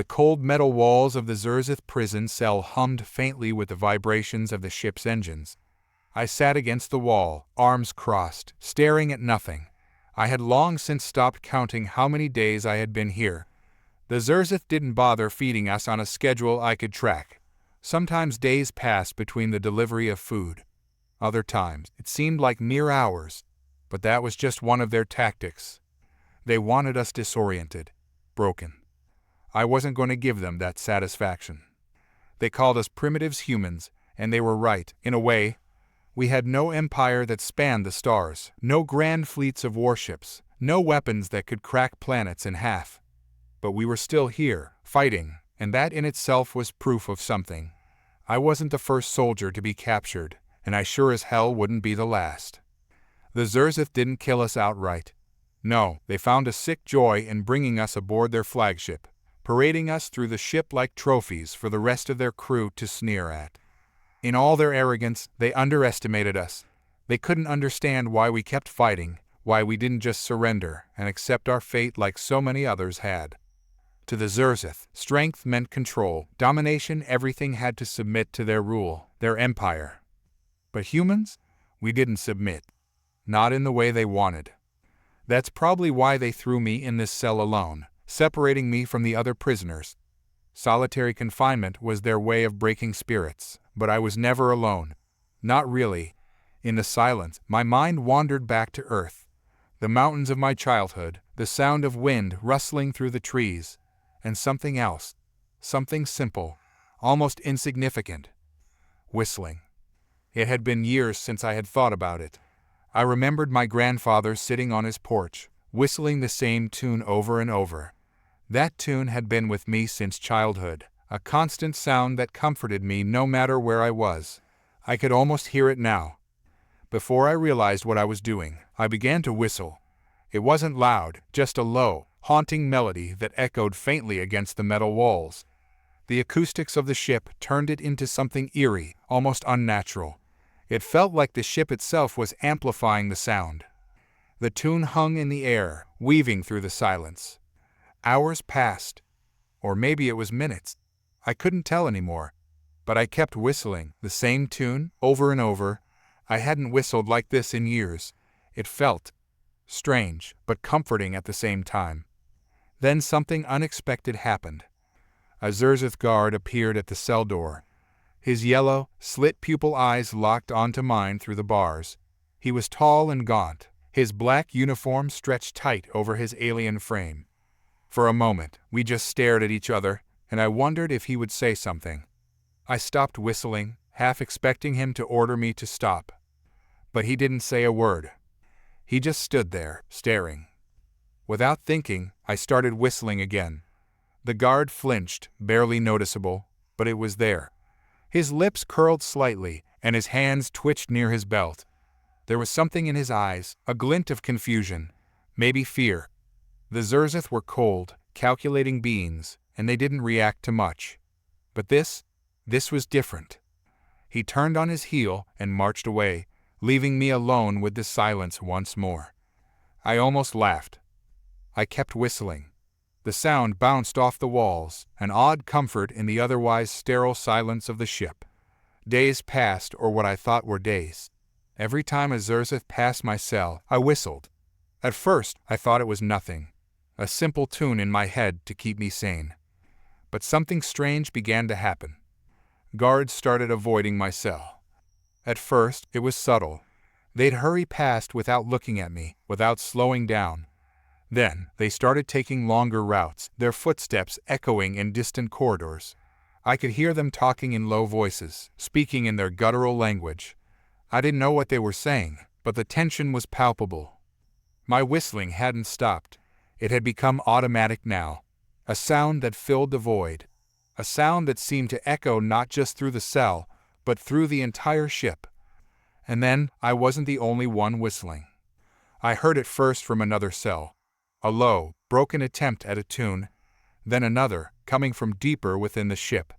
The cold metal walls of the Xerzith prison cell hummed faintly with the vibrations of the ship's engines. I sat against the wall, arms crossed, staring at nothing. I had long since stopped counting how many days I had been here. The Xerzith didn't bother feeding us on a schedule I could track. Sometimes days passed between the delivery of food. Other times, it seemed like mere hours. But that was just one of their tactics. They wanted us disoriented, broken. I wasn't going to give them that satisfaction. They called us primitives humans, and they were right, in a way. We had no empire that spanned the stars, no grand fleets of warships, no weapons that could crack planets in half. But we were still here, fighting, and that in itself was proof of something. I wasn't the first soldier to be captured, and I sure as hell wouldn't be the last. The Xerzith didn't kill us outright. No, they found a sick joy in bringing us aboard their flagship, parading us through the ship like trophies for the rest of their crew to sneer at. In all their arrogance, they underestimated us. They couldn't understand why we kept fighting, why we didn't just surrender and accept our fate like so many others had. To the Xerzith, strength meant control, domination. Everything had to submit to their rule, their empire. But humans? We didn't submit. Not in the way they wanted. That's probably why they threw me in this cell alone, separating me from the other prisoners. Solitary confinement was their way of breaking spirits, but I was never alone. Not really. In the silence, my mind wandered back to Earth. The mountains of my childhood, the sound of wind rustling through the trees, and something else. Something simple, almost insignificant. Whistling. It had been years since I had thought about it. I remembered my grandfather sitting on his porch, whistling the same tune over and over. That tune had been with me since childhood, a constant sound that comforted me no matter where I was. I could almost hear it now. Before I realized what I was doing, I began to whistle. It wasn't loud, just a low, haunting melody that echoed faintly against the metal walls. The acoustics of the ship turned it into something eerie, almost unnatural. It felt like the ship itself was amplifying the sound. The tune hung in the air, weaving through the silence. Hours passed, or maybe it was minutes. I couldn't tell anymore. But I kept whistling, the same tune, over and over. I hadn't whistled like this in years. It felt strange, but comforting at the same time. Then something unexpected happened. A Xerzith guard appeared at the cell door. His yellow, slit-pupil eyes locked onto mine through the bars. He was tall and gaunt, his black uniform stretched tight over his alien frame. For a moment, we just stared at each other, and I wondered if he would say something. I stopped whistling, half expecting him to order me to stop. But he didn't say a word. He just stood there, staring. Without thinking, I started whistling again. The guard flinched, barely noticeable, but it was there. His lips curled slightly, and his hands twitched near his belt. There was something in his eyes, a glint of confusion, maybe fear. The Xerzith were cold, calculating beings, and they didn't react to much. But this was different. He turned on his heel and marched away, leaving me alone with the silence once more. I almost laughed. I kept whistling. The sound bounced off the walls, an odd comfort in the otherwise sterile silence of the ship. Days passed, or what I thought were days. Every time a Xerzith passed my cell, I whistled. At first, I thought it was nothing. A simple tune in my head to keep me sane. But something strange began to happen. Guards started avoiding my cell. At first, it was subtle. They'd hurry past without looking at me, without slowing down. Then, they started taking longer routes, their footsteps echoing in distant corridors. I could hear them talking in low voices, speaking in their guttural language. I didn't know what they were saying, but the tension was palpable. My whistling hadn't stopped. It had become automatic now. A sound that filled the void. A sound that seemed to echo not just through the cell, but through the entire ship. And then, I wasn't the only one whistling. I heard it first from another cell. A low, broken attempt at a tune. Then another, coming from deeper within the ship.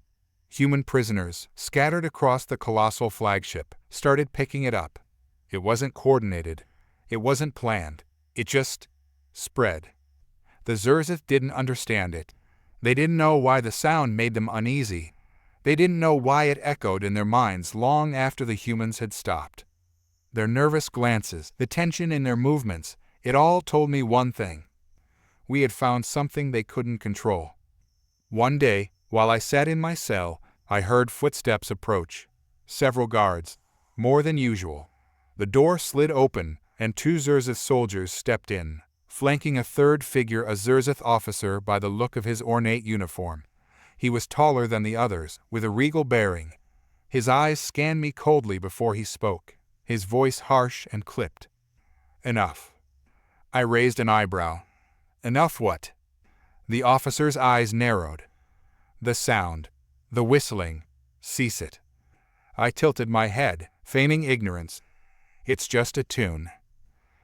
Human prisoners, scattered across the colossal flagship, started picking it up. It wasn't coordinated. It wasn't planned. It just spread. The Xerzith didn't understand it. They didn't know why the sound made them uneasy. They didn't know why it echoed in their minds long after the humans had stopped. Their nervous glances, the tension in their movements, it all told me one thing. We had found something they couldn't control. One day, while I sat in my cell, I heard footsteps approach. Several guards, more than usual. The door slid open, and 2 Xerzith soldiers stepped in, flanking a third figure, a Xerzith officer by the look of his ornate uniform. He was taller than the others, with a regal bearing. His eyes scanned me coldly before he spoke, his voice harsh and clipped. "Enough." I raised an eyebrow. "Enough what?" The officer's eyes narrowed. "The sound. The whistling. Cease it." I tilted my head, feigning ignorance. "It's just a tune."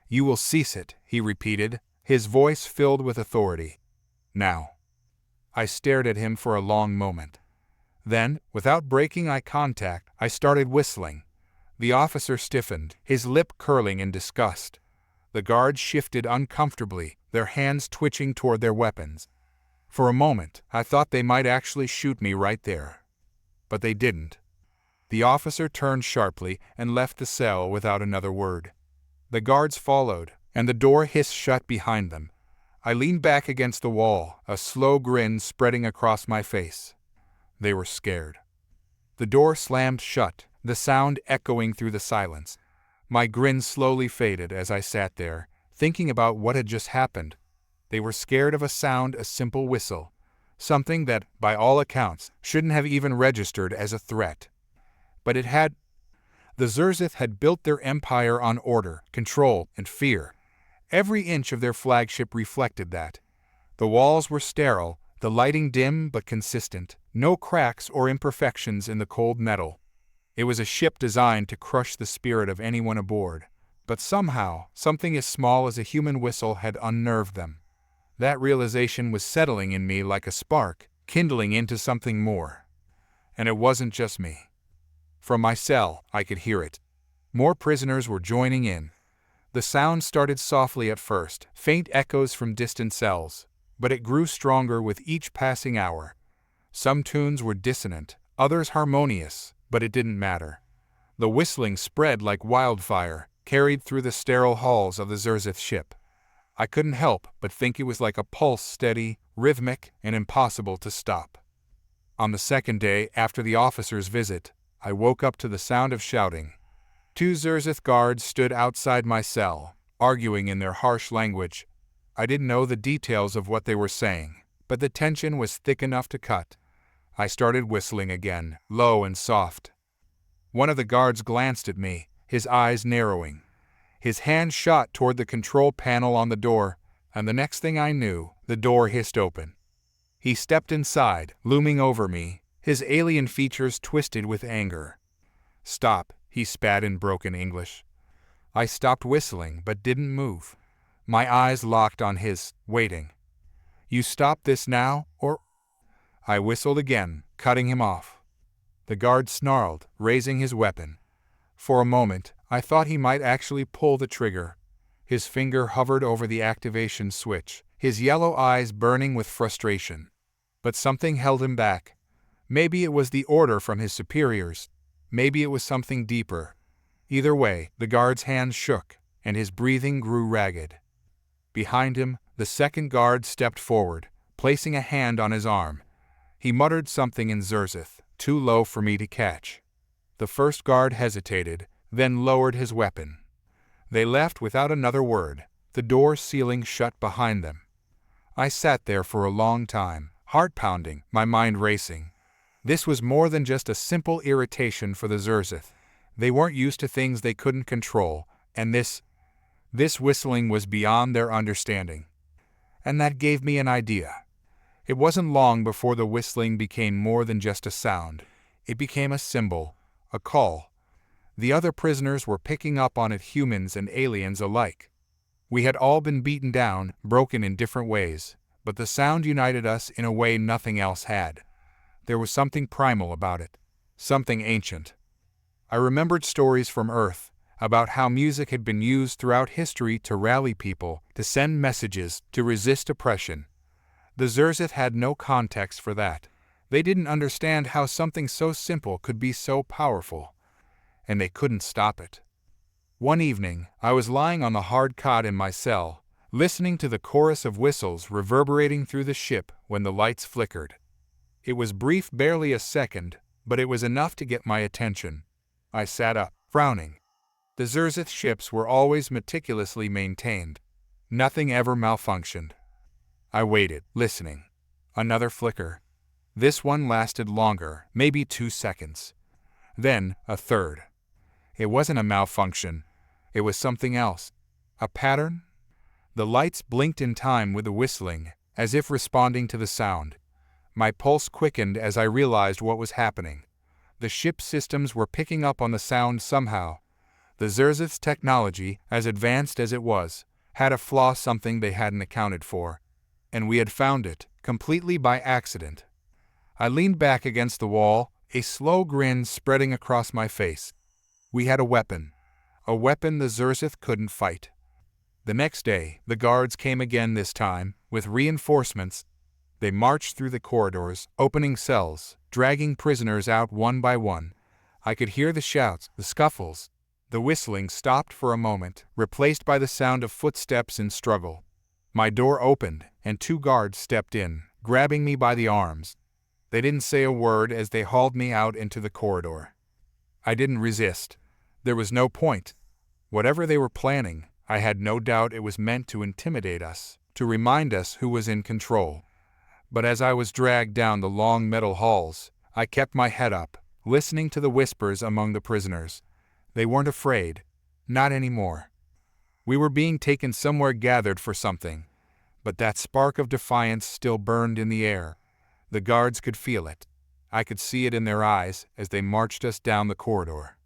"You will cease it," he repeated, his voice filled with authority. "Now." I stared at him for a long moment. Then, without breaking eye contact, I started whistling. The officer stiffened, his lip curling in disgust. The guards shifted uncomfortably, their hands twitching toward their weapons. For a moment, I thought they might actually shoot me right there. But they didn't. The officer turned sharply and left the cell without another word. The guards followed, and the door hissed shut behind them. I leaned back against the wall, a slow grin spreading across my face. They were scared. The door slammed shut, the sound echoing through the silence. My grin slowly faded as I sat there, thinking about what had just happened. They were scared of a sound, a simple whistle, something that, by all accounts, shouldn't have even registered as a threat. But it had. The Xerzith had built their empire on order, control, and fear. Every inch of their flagship reflected that. The walls were sterile, the lighting dim but consistent, no cracks or imperfections in the cold metal. It was a ship designed to crush the spirit of anyone aboard. But somehow, something as small as a human whistle had unnerved them. That realization was settling in me like a spark, kindling into something more. And it wasn't just me. From my cell, I could hear it. More prisoners were joining in. The sound started softly at first, faint echoes from distant cells, but it grew stronger with each passing hour. Some tunes were dissonant, others harmonious, but it didn't matter. The whistling spread like wildfire, carried through the sterile halls of the Xerzith ship. I couldn't help but think it was like a pulse, steady, rhythmic, and impossible to stop. On the second day after the officer's visit, I woke up to the sound of shouting. 2 Xerzith guards stood outside my cell, arguing in their harsh language. I didn't know the details of what they were saying, but the tension was thick enough to cut. I started whistling again, low and soft. One of the guards glanced at me, his eyes narrowing. His hand shot toward the control panel on the door, and the next thing I knew, the door hissed open. He stepped inside, looming over me, his alien features twisted with anger. "Stop," he spat in broken English. I stopped whistling but didn't move. My eyes locked on his, waiting. "You stop this now, or—" I whistled again, cutting him off. The guard snarled, raising his weapon. For a moment, I thought he might actually pull the trigger. His finger hovered over the activation switch, his yellow eyes burning with frustration. But something held him back. Maybe it was the order from his superiors. Maybe it was something deeper. Either way, the guard's hands shook, and his breathing grew ragged. Behind him, the second guard stepped forward, placing a hand on his arm. He muttered something in Xerzith, too low for me to catch. The first guard hesitated, then lowered his weapon. They left without another word, the door sealing shut behind them. I sat there for a long time, heart pounding, my mind racing. This was more than just a simple irritation for the Xerzith. They weren't used to things they couldn't control, and this whistling was beyond their understanding. And that gave me an idea. It wasn't long before the whistling became more than just a sound. It became a symbol, a call. The other prisoners were picking up on it, humans and aliens alike. We had all been beaten down, broken in different ways, but the sound united us in a way nothing else had. There was something primal about it, something ancient. I remembered stories from Earth about how music had been used throughout history to rally people, to send messages, to resist oppression. The Xerzith had no context for that. They didn't understand how something so simple could be so powerful. And they couldn't stop it. One evening, I was lying on the hard cot in my cell, listening to the chorus of whistles reverberating through the ship when the lights flickered. It was brief, barely a second, but it was enough to get my attention. I sat up, frowning. The Xerzith ships were always meticulously maintained. Nothing ever malfunctioned. I waited, listening. Another flicker. This one lasted longer, maybe 2 seconds. Then, a third. It wasn't a malfunction. It was something else. A pattern? The lights blinked in time with the whistling, as if responding to the sound. My pulse quickened as I realized what was happening. The ship's systems were picking up on the sound somehow. The Xerzith's technology, as advanced as it was, had a flaw, something they hadn't accounted for. And we had found it, completely by accident. I leaned back against the wall, a slow grin spreading across my face. We had a weapon the Xerzith couldn't fight. The next day, the guards came again, this time, with reinforcements. They marched through the corridors, opening cells, dragging prisoners out one by one. I could hear the shouts, the scuffles. The whistling stopped for a moment, replaced by the sound of footsteps in struggle. My door opened, and 2 guards stepped in, grabbing me by the arms. They didn't say a word as they hauled me out into the corridor. I didn't resist. There was no point. Whatever they were planning, I had no doubt it was meant to intimidate us, to remind us who was in control. But as I was dragged down the long metal halls, I kept my head up, listening to the whispers among the prisoners. They weren't afraid. Not anymore. We were being taken somewhere, gathered for something. But that spark of defiance still burned in the air. The guards could feel it. I could see it in their eyes as they marched us down the corridor.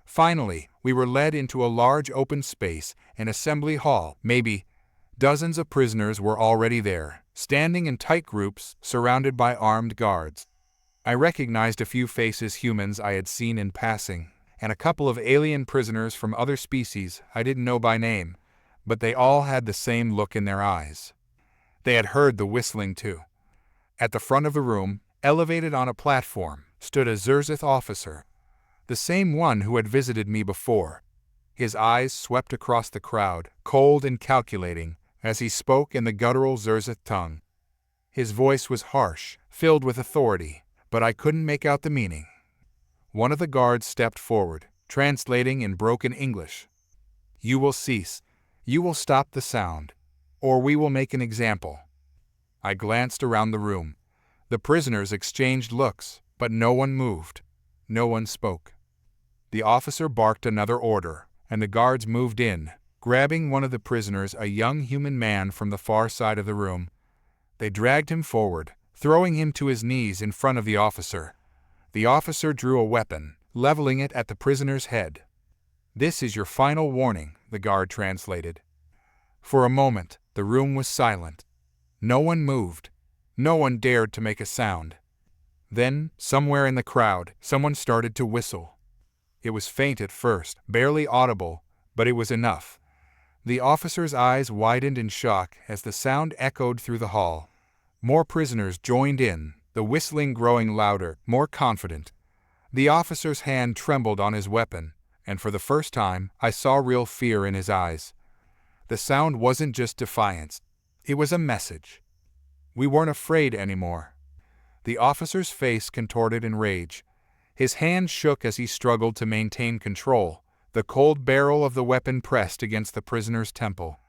Finally, we were led into a large open space, an assembly hall. Maybe dozens of prisoners were already there, standing in tight groups, surrounded by armed guards. I recognized a few faces, humans I had seen in passing, and a couple of alien prisoners from other species I didn't know by name, but they all had the same look in their eyes. They had heard the whistling too. At the front of the room, elevated on a platform, stood a Xerzith officer, the same one who had visited me before. His eyes swept across the crowd, cold and calculating, as he spoke in the guttural Xerzith tongue. His voice was harsh, filled with authority, but I couldn't make out the meaning. One of the guards stepped forward, translating in broken English. "You will cease. You will stop the sound, or we will make an example." I glanced around the room. The prisoners exchanged looks, but no one moved. No one spoke. The officer barked another order, and the guards moved in, grabbing one of the prisoners, a young human man from the far side of the room. They dragged him forward, throwing him to his knees in front of the officer. The officer drew a weapon, leveling it at the prisoner's head. "This is your final warning," the guard translated. For a moment, the room was silent. No one moved. No one dared to make a sound. Then, somewhere in the crowd, someone started to whistle. It was faint at first, barely audible, but it was enough. The officer's eyes widened in shock as the sound echoed through the hall. More prisoners joined in, the whistling growing louder, more confident. The officer's hand trembled on his weapon, and for the first time, I saw real fear in his eyes. The sound wasn't just defiance. It was a message. We weren't afraid anymore. The officer's face contorted in rage. His hand shook as he struggled to maintain control, the cold barrel of the weapon pressed against the prisoner's temple.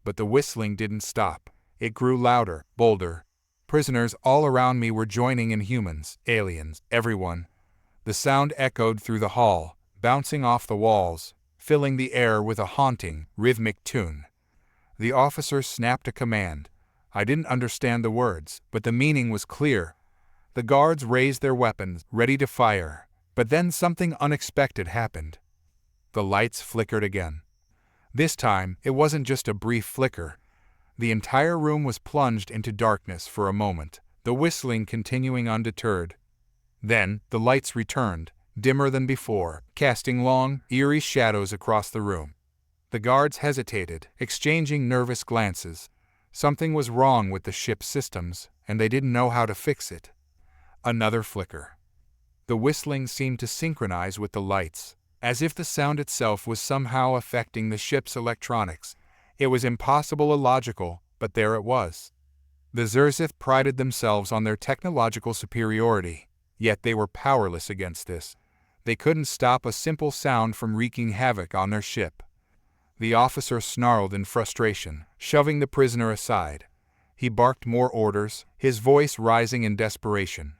But the whistling didn't stop. It grew louder, bolder. Prisoners all around me were joining in, humans, aliens, everyone. The sound echoed through the hall, bouncing off the walls, filling the air with a haunting, rhythmic tune. The officer snapped a command. I didn't understand the words, but the meaning was clear. The guards raised their weapons, ready to fire, but then something unexpected happened. The lights flickered again. This time, it wasn't just a brief flicker. The entire room was plunged into darkness for a moment, the whistling continuing undeterred. Then, the lights returned, dimmer than before, casting long, eerie shadows across the room. The guards hesitated, exchanging nervous glances. Something was wrong with the ship's systems, and they didn't know how to fix it. Another flicker. The whistling seemed to synchronize with the lights, as if the sound itself was somehow affecting the ship's electronics. It was impossible illogical, but there it was. The Xerzith prided themselves on their technological superiority, yet they were powerless against this. They couldn't stop a simple sound from wreaking havoc on their ship. The officer snarled in frustration, shoving the prisoner aside. He barked more orders, his voice rising in desperation.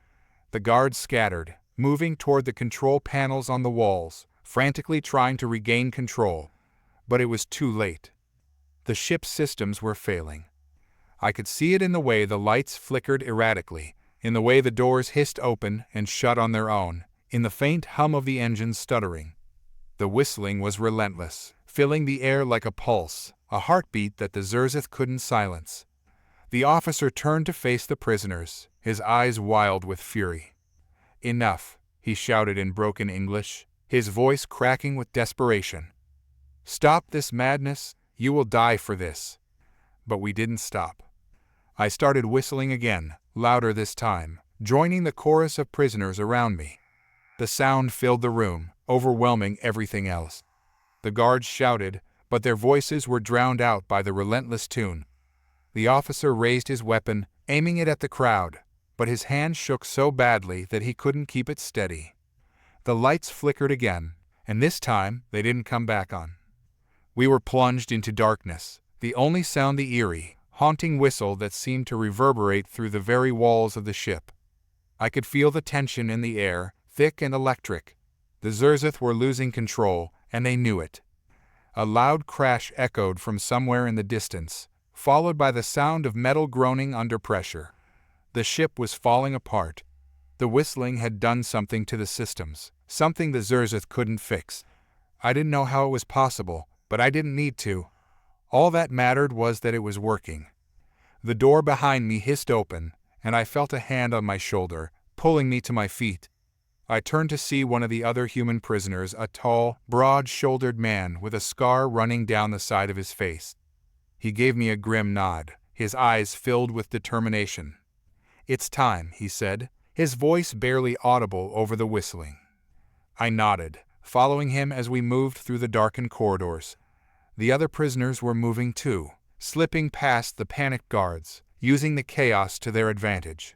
The guards scattered, moving toward the control panels on the walls, frantically trying to regain control. But it was too late. The ship's systems were failing. I could see it in the way the lights flickered erratically, in the way the doors hissed open and shut on their own, in the faint hum of the engines stuttering. The whistling was relentless, filling the air like a pulse, a heartbeat that the Xerzith couldn't silence. The officer turned to face the prisoners, his eyes wild with fury. "Enough," he shouted in broken English, his voice cracking with desperation. "Stop this madness, you will die for this." But we didn't stop. I started whistling again, louder this time, joining the chorus of prisoners around me. The sound filled the room, overwhelming everything else. The guards shouted, but their voices were drowned out by the relentless tune. The officer raised his weapon, aiming it at the crowd, but his hand shook so badly that he couldn't keep it steady. The lights flickered again, and this time they didn't come back on. We were plunged into darkness, the only sound the eerie, haunting whistle that seemed to reverberate through the very walls of the ship. I could feel the tension in the air, thick and electric. The Xerzith were losing control, and they knew it. A loud crash echoed from somewhere in the distance, followed by the sound of metal groaning under pressure. The ship was falling apart. The whistling had done something to the systems, something the Xerzith couldn't fix. I didn't know how it was possible, but I didn't need to. All that mattered was that it was working. The door behind me hissed open, and I felt a hand on my shoulder, pulling me to my feet. I turned to see one of the other human prisoners, a tall, broad-shouldered man with a scar running down the side of his face. He gave me a grim nod, his eyes filled with determination. "It's time," he said, his voice barely audible over the whistling. I nodded, following him as we moved through the darkened corridors. The other prisoners were moving too, slipping past the panicked guards, using the chaos to their advantage.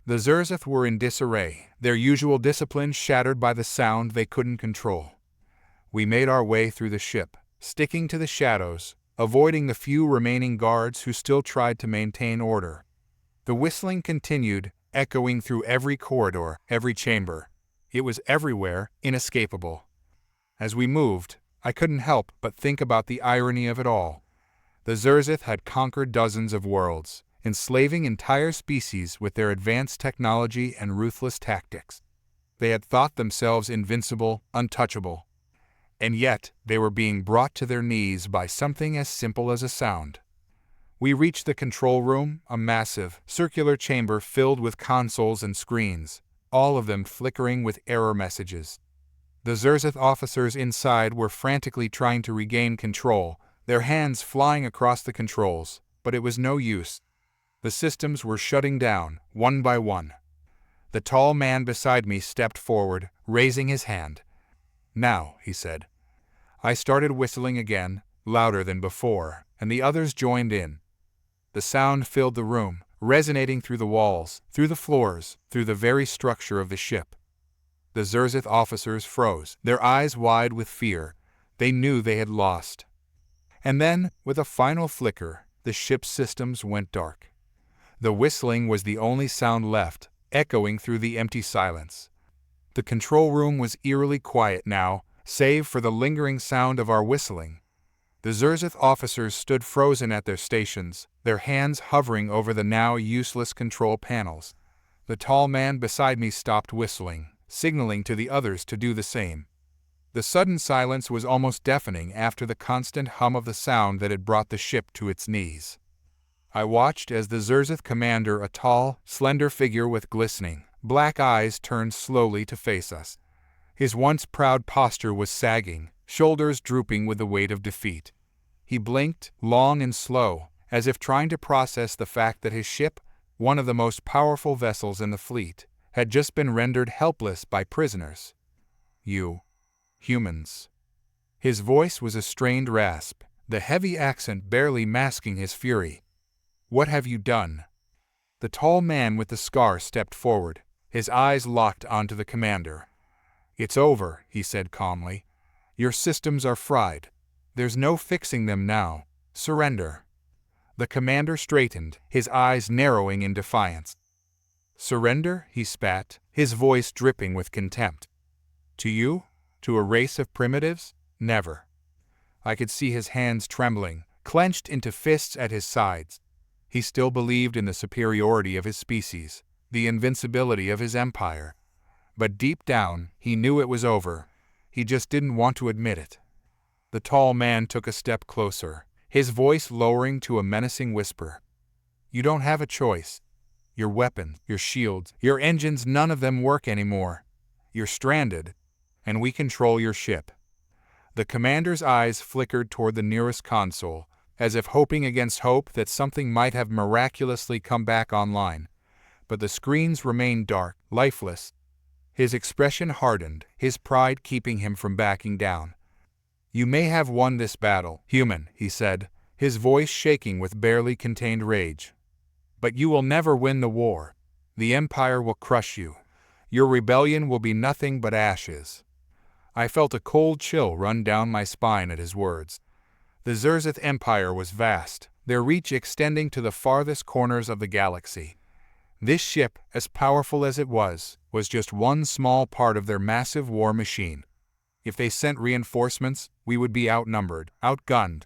The Xerzith were in disarray, their usual discipline shattered by the sound they couldn't control. We made our way through the ship, sticking to the shadows, avoiding the few remaining guards who still tried to maintain order. The whistling continued, echoing through every corridor, every chamber. It was everywhere, inescapable. As we moved, I couldn't help but think about the irony of it all. The Xerzith had conquered dozens of worlds, enslaving entire species with their advanced technology and ruthless tactics. They had thought themselves invincible, untouchable. And yet, they were being brought to their knees by something as simple as a sound. We reached the control room, a massive, circular chamber filled with consoles and screens, all of them flickering with error messages. The Xerzith officers inside were frantically trying to regain control, their hands flying across the controls, but it was no use. The systems were shutting down, one by one. The tall man beside me stepped forward, raising his hand. "Now," he said. I started whistling again, louder than before, and the others joined in. The sound filled the room, resonating through the walls, through the floors, through the very structure of the ship. The Xerzith officers froze, their eyes wide with fear. They knew they had lost. And then, with a final flicker, the ship's systems went dark. The whistling was the only sound left, echoing through the empty silence. The control room was eerily quiet now, save for the lingering sound of our whistling. The Xerzith officers stood frozen at their stations, their hands hovering over the now useless control panels. The tall man beside me stopped whistling, signaling to the others to do the same. The sudden silence was almost deafening after the constant hum of the sound that had brought the ship to its knees. I watched as the Xerzith commander, a tall, slender figure with glistening, black eyes, turned slowly to face us. His once proud posture was sagging, shoulders drooping with the weight of defeat. He blinked, long and slow, as if trying to process the fact that his ship, one of the most powerful vessels in the fleet, had just been rendered helpless by prisoners. You humans. His voice was a strained rasp, the heavy accent barely masking his fury. What have you done? The tall man with the scar stepped forward, his eyes locked onto the commander. It's over, he said calmly. Your systems are fried. There's no fixing them now. Surrender. The commander straightened, his eyes narrowing in defiance. Surrender? He spat, his voice dripping with contempt. To you? To a race of primitives? Never. I could see his hands trembling, clenched into fists at his sides. He still believed in the superiority of his species, the invincibility of his empire. But deep down, he knew it was over. He just didn't want to admit it. The tall man took a step closer, his voice lowering to a menacing whisper. You don't have a choice. Your weapons, your shields, your engines, none of them work anymore. You're stranded, and we control your ship. The commander's eyes flickered toward the nearest console, as if hoping against hope that something might have miraculously come back online. But the screens remained dark, lifeless. His expression hardened, his pride keeping him from backing down. You may have won this battle, human, he said, his voice shaking with barely contained rage. But you will never win the war. The Empire will crush you. Your rebellion will be nothing but ashes. I felt a cold chill run down my spine at his words. The Xerzith Empire was vast, their reach extending to the farthest corners of the galaxy. This ship, as powerful as it was just one small part of their massive war machine. If they sent reinforcements, we would be outnumbered, outgunned.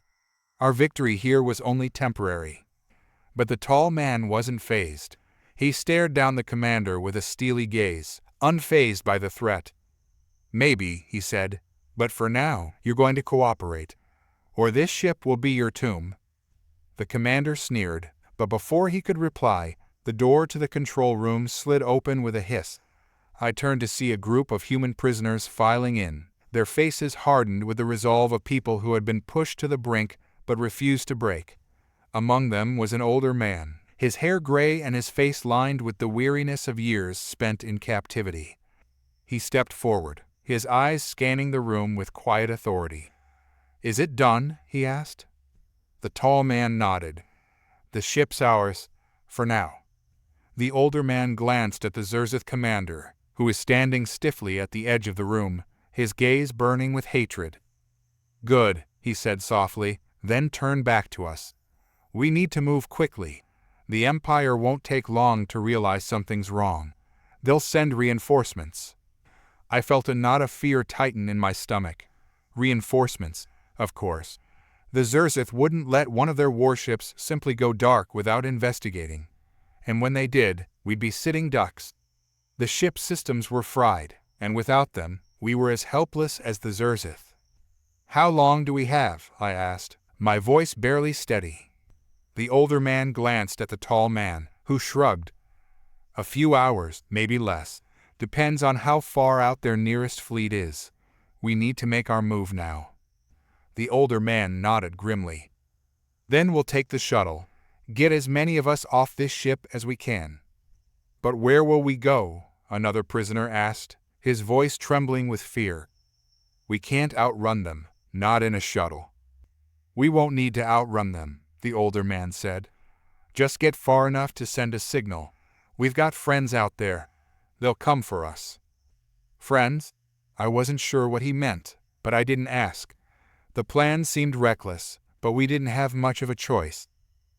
Our victory here was only temporary. But the tall man wasn't fazed. He stared down the commander with a steely gaze, unfazed by the threat. Maybe, he said, but for now, you're going to cooperate. Or this ship will be your tomb. The commander sneered, but before he could reply, the door to the control room slid open with a hiss. I turned to see a group of human prisoners filing in, their faces hardened with the resolve of people who had been pushed to the brink but refused to break. Among them was an older man, his hair gray and his face lined with the weariness of years spent in captivity. He stepped forward, his eyes scanning the room with quiet authority. Is it done? He asked. The tall man nodded. The ship's ours, for now. The older man glanced at the Xerzith commander, who was standing stiffly at the edge of the room, his gaze burning with hatred. Good, he said softly, then turned back to us. We need to move quickly. The Empire won't take long to realize something's wrong. They'll send reinforcements. I felt a knot of fear tighten in my stomach. Reinforcements, of course. The Xerzith wouldn't let one of their warships simply go dark without investigating. And when they did, we'd be sitting ducks. The ship's systems were fried, and without them, we were as helpless as the Xerzith. How long do we have? I asked, my voice barely steady. The older man glanced at the tall man, who shrugged. A few hours, maybe less. Depends on how far out their nearest fleet is. We need to make our move now. The older man nodded grimly. Then we'll take the shuttle. Get as many of us off this ship as we can. But where will we go? Another prisoner asked, his voice trembling with fear. We can't outrun them, not in a shuttle. We won't need to outrun them, the older man said. Just get far enough to send a signal. We've got friends out there. They'll come for us. Friends? I wasn't sure what he meant, but I didn't ask. The plan seemed reckless, but we didn't have much of a choice.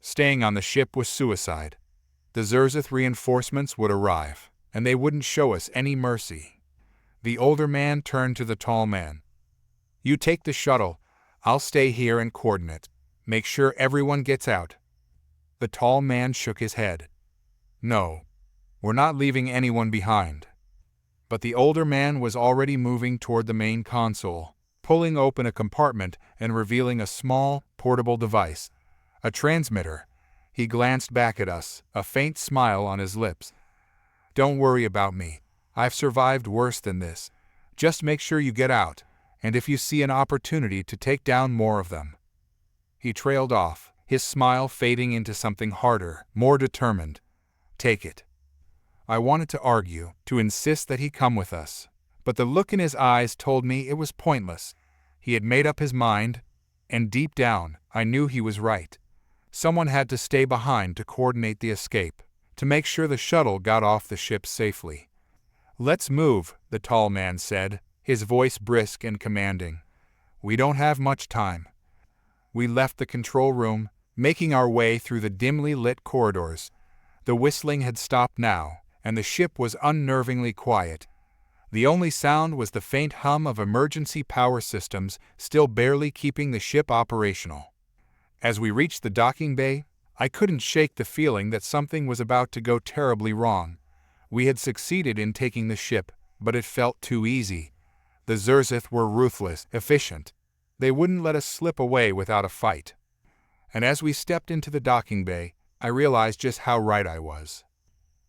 Staying on the ship was suicide. The Xerzith reinforcements would arrive, and they wouldn't show us any mercy. The older man turned to the tall man. You take the shuttle. I'll stay here and coordinate. Make sure everyone gets out. The tall man shook his head. No, we're not leaving anyone behind. But the older man was already moving toward the main console, pulling open a compartment and revealing a small, portable device. A transmitter. He glanced back at us, a faint smile on his lips. Don't worry about me. I've survived worse than this. Just make sure you get out, and if you see an opportunity to take down more of them. He trailed off, his smile fading into something harder, more determined. "Take it." I wanted to argue, to insist that he come with us. But the look in his eyes told me it was pointless. He had made up his mind, and deep down, I knew he was right. Someone had to stay behind to coordinate the escape, to make sure the shuttle got off the ship safely. "Let's move," the tall man said, his voice brisk and commanding. "We don't have much time." We left the control room, making our way through the dimly lit corridors. The whistling had stopped now, and the ship was unnervingly quiet. The only sound was the faint hum of emergency power systems still barely keeping the ship operational. As we reached the docking bay, I couldn't shake the feeling that something was about to go terribly wrong. We had succeeded in taking the ship, but it felt too easy. The Xerzith were ruthless, efficient. They wouldn't let us slip away without a fight. And as we stepped into the docking bay, I realized just how right I was.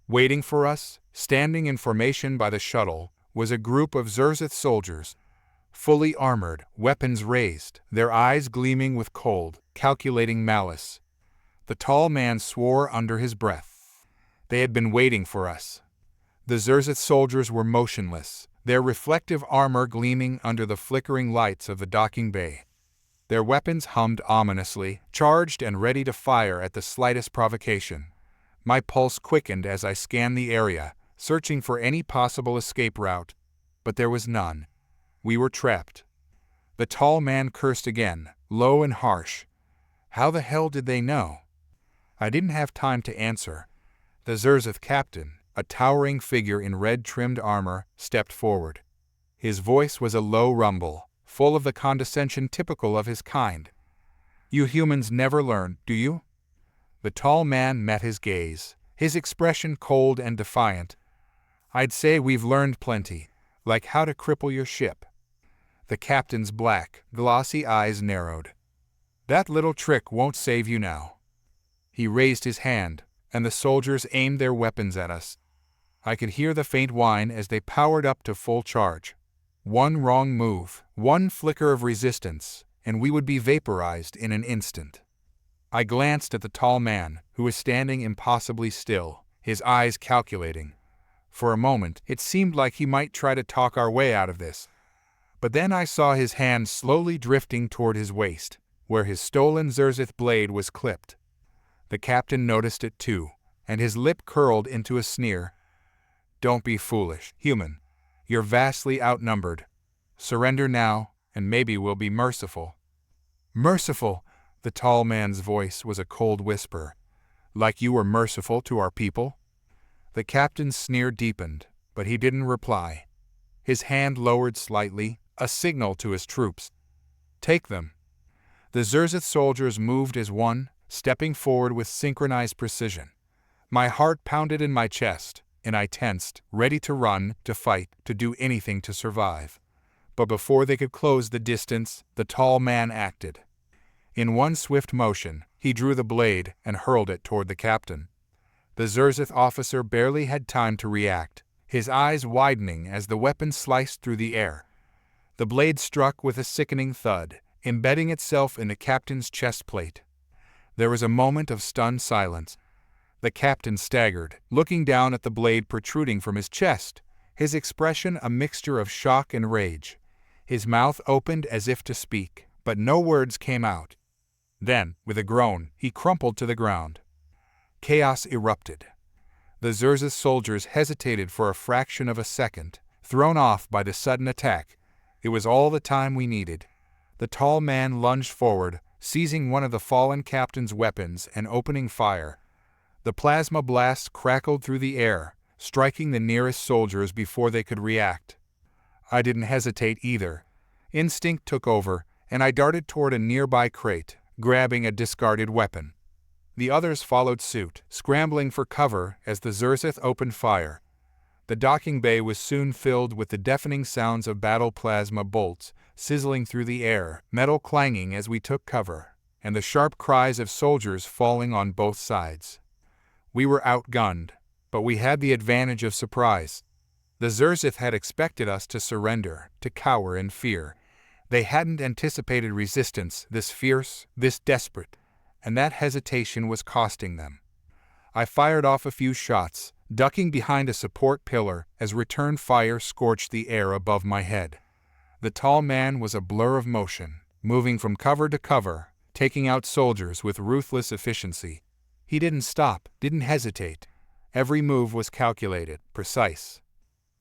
Waiting for us, standing in formation by the shuttle, was a group of Xerzith soldiers, fully armored, weapons raised, their eyes gleaming with cold, calculating malice. The tall man swore under his breath. They had been waiting for us. The Xerzith soldiers were motionless, their reflective armor gleaming under the flickering lights of the docking bay. Their weapons hummed ominously, charged and ready to fire at the slightest provocation. My pulse quickened as I scanned the area, searching for any possible escape route, but there was none. We were trapped. The tall man cursed again, low and harsh. How the hell did they know? I didn't have time to answer. The Xerzith captain, a towering figure in red-trimmed armor, stepped forward. His voice was a low rumble, full of the condescension typical of his kind. "You humans never learn, do you?" The tall man met his gaze, his expression cold and defiant. "I'd say we've learned plenty, like how to cripple your ship." The captain's black, glossy eyes narrowed. "That little trick won't save you now." He raised his hand, and the soldiers aimed their weapons at us. I could hear the faint whine as they powered up to full charge. One wrong move, one flicker of resistance, and we would be vaporized in an instant. I glanced at the tall man, who was standing impossibly still, his eyes calculating. For a moment, it seemed like he might try to talk our way out of this. But then I saw his hand slowly drifting toward his waist, where his stolen Xerzith blade was clipped. The captain noticed it too, and his lip curled into a sneer. "Don't be foolish, human. You're vastly outnumbered. Surrender now, and maybe we'll be merciful." "Merciful?" The tall man's voice was a cold whisper. "Like you were merciful to our people?" The captain's sneer deepened, but he didn't reply. His hand lowered slightly, a signal to his troops. "Take them." The Xerzith soldiers moved as one, stepping forward with synchronized precision. My heart pounded in my chest, and I tensed, ready to run, to fight, to do anything to survive. But before they could close the distance, the tall man acted. In one swift motion, he drew the blade and hurled it toward the captain. The Xerzith officer barely had time to react, his eyes widening as the weapon sliced through the air. The blade struck with a sickening thud, embedding itself in the captain's chest plate. There was a moment of stunned silence. The captain staggered, looking down at the blade protruding from his chest, his expression a mixture of shock and rage. His mouth opened as if to speak, but no words came out. Then, with a groan, he crumpled to the ground. Chaos erupted. The Xerzith soldiers hesitated for a fraction of a second, thrown off by the sudden attack. It was all the time we needed. The tall man lunged forward, seizing one of the fallen captain's weapons and opening fire. The plasma blast crackled through the air, striking the nearest soldiers before they could react. I didn't hesitate either. Instinct took over, and I darted toward a nearby crate, grabbing a discarded weapon. The others followed suit, scrambling for cover as the Xerzith opened fire. The docking bay was soon filled with the deafening sounds of battle plasma bolts sizzling through the air, metal clanging as we took cover, and the sharp cries of soldiers falling on both sides. We were outgunned, but we had the advantage of surprise. The Xerzith had expected us to surrender, to cower in fear. They hadn't anticipated resistance this fierce, this desperate, and that hesitation was costing them. I fired off a few shots, ducking behind a support pillar as return fire scorched the air above my head. The tall man was a blur of motion, moving from cover to cover, taking out soldiers with ruthless efficiency. He didn't stop, didn't hesitate. Every move was calculated, precise.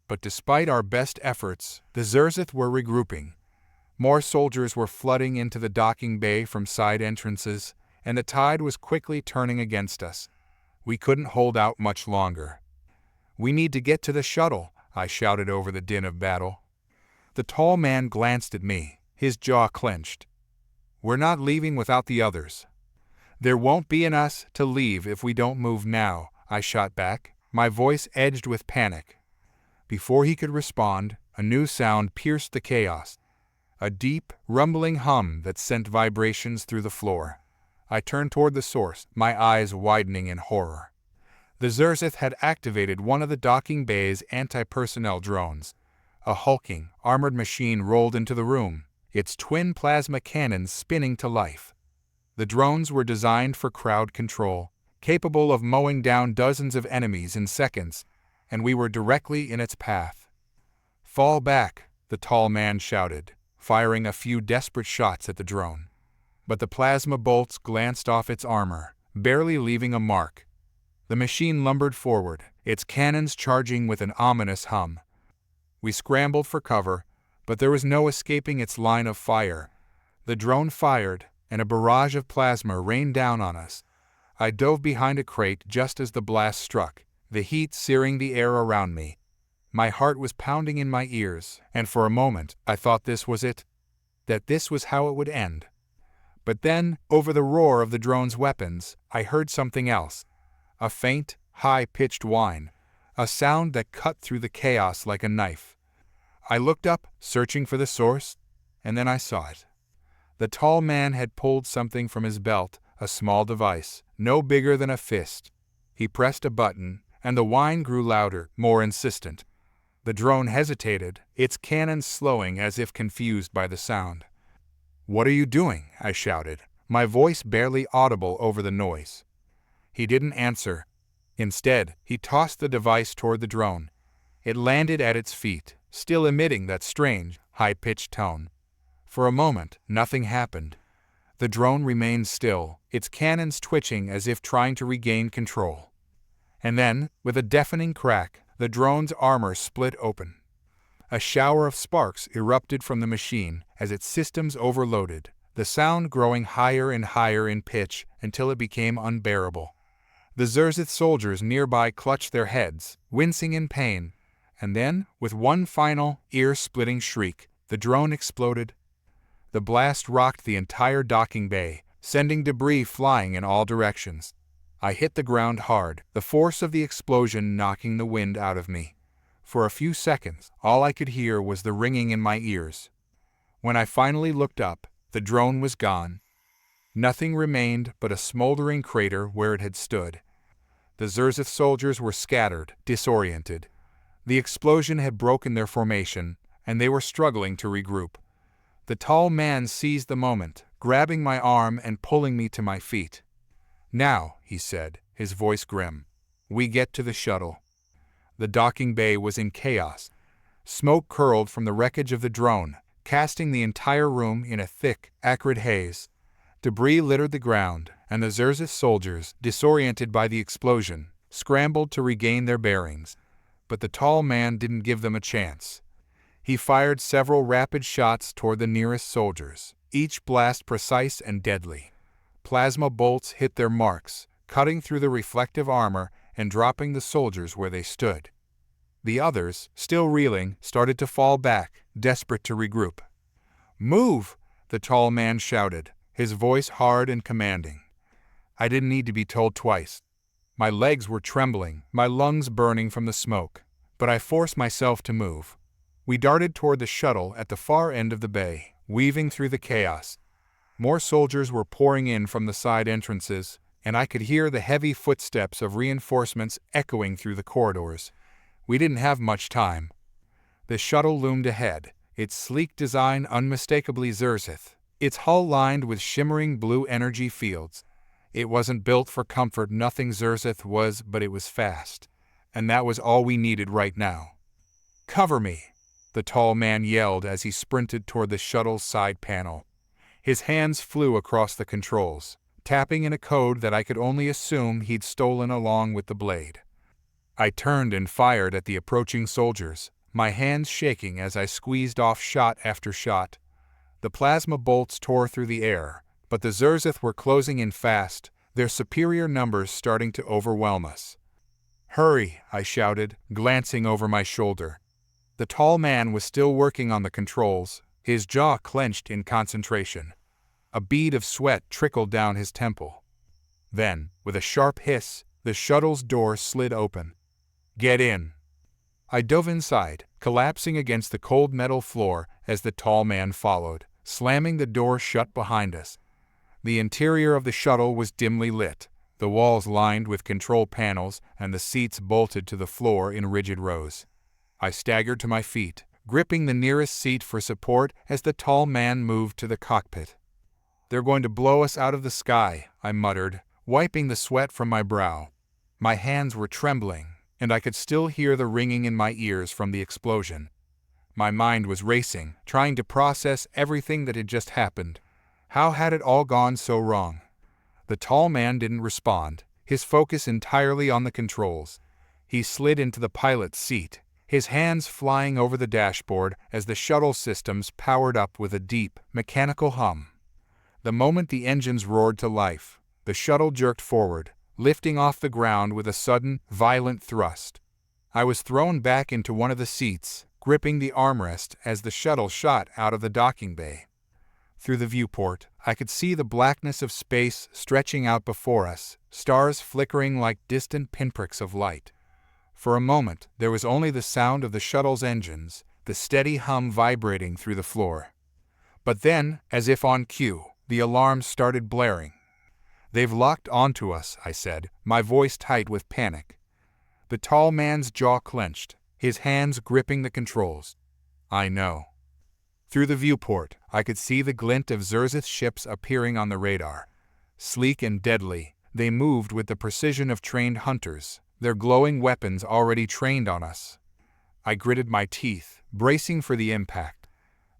But despite our best efforts, the Xerzith were regrouping. More soldiers were flooding into the docking bay from side entrances, and the tide was quickly turning against us. We couldn't hold out much longer. "We need to get to the shuttle," I shouted over the din of battle. The tall man glanced at me, his jaw clenched. "We're not leaving without the others." "There won't be in us to leave if we don't move now," I shot back, my voice edged with panic. Before he could respond, a new sound pierced the chaos. A deep, rumbling hum that sent vibrations through the floor. I turned toward the source, my eyes widening in horror. The Xerzith had activated one of the docking bay's anti-personnel drones. A hulking, armored machine rolled into the room, its twin plasma cannons spinning to life. The drones were designed for crowd control, capable of mowing down dozens of enemies in seconds, and we were directly in its path. "Fall back," the tall man shouted, firing a few desperate shots at the drone. But the plasma bolts glanced off its armor, barely leaving a mark. The machine lumbered forward, its cannons charging with an ominous hum. We scrambled for cover, but there was no escaping its line of fire. The drone fired, and a barrage of plasma rained down on us. I dove behind a crate just as the blast struck, the heat searing the air around me. My heart was pounding in my ears, and for a moment I thought this was it, that this was how it would end. But then, over the roar of the drone's weapons, I heard something else. A faint, high-pitched whine, a sound that cut through the chaos like a knife. I looked up, searching for the source, and then I saw it. The tall man had pulled something from his belt, a small device, no bigger than a fist. He pressed a button, and the whine grew louder, more insistent. The drone hesitated, its cannons slowing as if confused by the sound. "What are you doing?" I shouted, my voice barely audible over the noise. He didn't answer. Instead, he tossed the device toward the drone. It landed at its feet, still emitting that strange, high-pitched tone. For a moment, nothing happened. The drone remained still, its cannons twitching as if trying to regain control. And then, with a deafening crack, the drone's armor split open. A shower of sparks erupted from the machine as its systems overloaded, the sound growing higher and higher in pitch until it became unbearable. The Xerzith soldiers nearby clutched their heads, wincing in pain, and then, with one final, ear-splitting shriek, the drone exploded. The blast rocked the entire docking bay, sending debris flying in all directions. I hit the ground hard, the force of the explosion knocking the wind out of me. For a few seconds, all I could hear was the ringing in my ears. When I finally looked up, the drone was gone. Nothing remained but a smoldering crater where it had stood. The Xerzith soldiers were scattered, disoriented. The explosion had broken their formation, and they were struggling to regroup. The tall man seized the moment, grabbing my arm and pulling me to my feet. "Now," he said, his voice grim, "we get to the shuttle." The docking bay was in chaos. Smoke curled from the wreckage of the drone, casting the entire room in a thick, acrid haze. Debris littered the ground, and the Xerzith soldiers, disoriented by the explosion, scrambled to regain their bearings. But the tall man didn't give them a chance. He fired several rapid shots toward the nearest soldiers, each blast precise and deadly. Plasma bolts hit their marks, cutting through the reflective armor and dropping the soldiers where they stood. The others, still reeling, started to fall back, desperate to regroup. "Move!" the tall man shouted, his voice hard and commanding. I didn't need to be told twice. My legs were trembling, my lungs burning from the smoke, but I forced myself to move. We darted toward the shuttle at the far end of the bay, weaving through the chaos. More soldiers were pouring in from the side entrances, and I could hear the heavy footsteps of reinforcements echoing through the corridors. We didn't have much time. The shuttle loomed ahead, its sleek design unmistakably Xerzith, its hull lined with shimmering blue energy fields. It wasn't built for comfort, nothing Xerzith was, but it was fast. And that was all we needed right now. "Cover me," the tall man yelled as he sprinted toward the shuttle's side panel. His hands flew across the controls, tapping in a code that I could only assume he'd stolen along with the blade. I turned and fired at the approaching soldiers, my hands shaking as I squeezed off shot after shot. The plasma bolts tore through the air, but the Xerzith were closing in fast, their superior numbers starting to overwhelm us. "Hurry," I shouted, glancing over my shoulder. The tall man was still working on the controls, his jaw clenched in concentration. A bead of sweat trickled down his temple. Then, with a sharp hiss, the shuttle's door slid open. "Get in." I dove inside, collapsing against the cold metal floor as the tall man followed, slamming the door shut behind us. The interior of the shuttle was dimly lit, the walls lined with control panels and the seats bolted to the floor in rigid rows. I staggered to my feet, gripping the nearest seat for support as the tall man moved to the cockpit. "They're going to blow us out of the sky," I muttered, wiping the sweat from my brow. My hands were trembling, and I could still hear the ringing in my ears from the explosion. My mind was racing, trying to process everything that had just happened. How had it all gone so wrong? The tall man didn't respond, his focus entirely on the controls. He slid into the pilot's seat, his hands flying over the dashboard as the shuttle systems powered up with a deep, mechanical hum. The moment the engines roared to life, the shuttle jerked forward, lifting off the ground with a sudden, violent thrust. I was thrown back into one of the seats, gripping the armrest as the shuttle shot out of the docking bay. Through the viewport, I could see the blackness of space stretching out before us, stars flickering like distant pinpricks of light. For a moment, there was only the sound of the shuttle's engines, the steady hum vibrating through the floor. But then, as if on cue, the alarms started blaring. "They've locked onto us," I said, my voice tight with panic. The tall man's jaw clenched, his hands gripping the controls. "I know." Through the viewport, I could see the glint of Xerzith ships appearing on the radar. Sleek and deadly, they moved with the precision of trained hunters, their glowing weapons already trained on us. I gritted my teeth, bracing for the impact.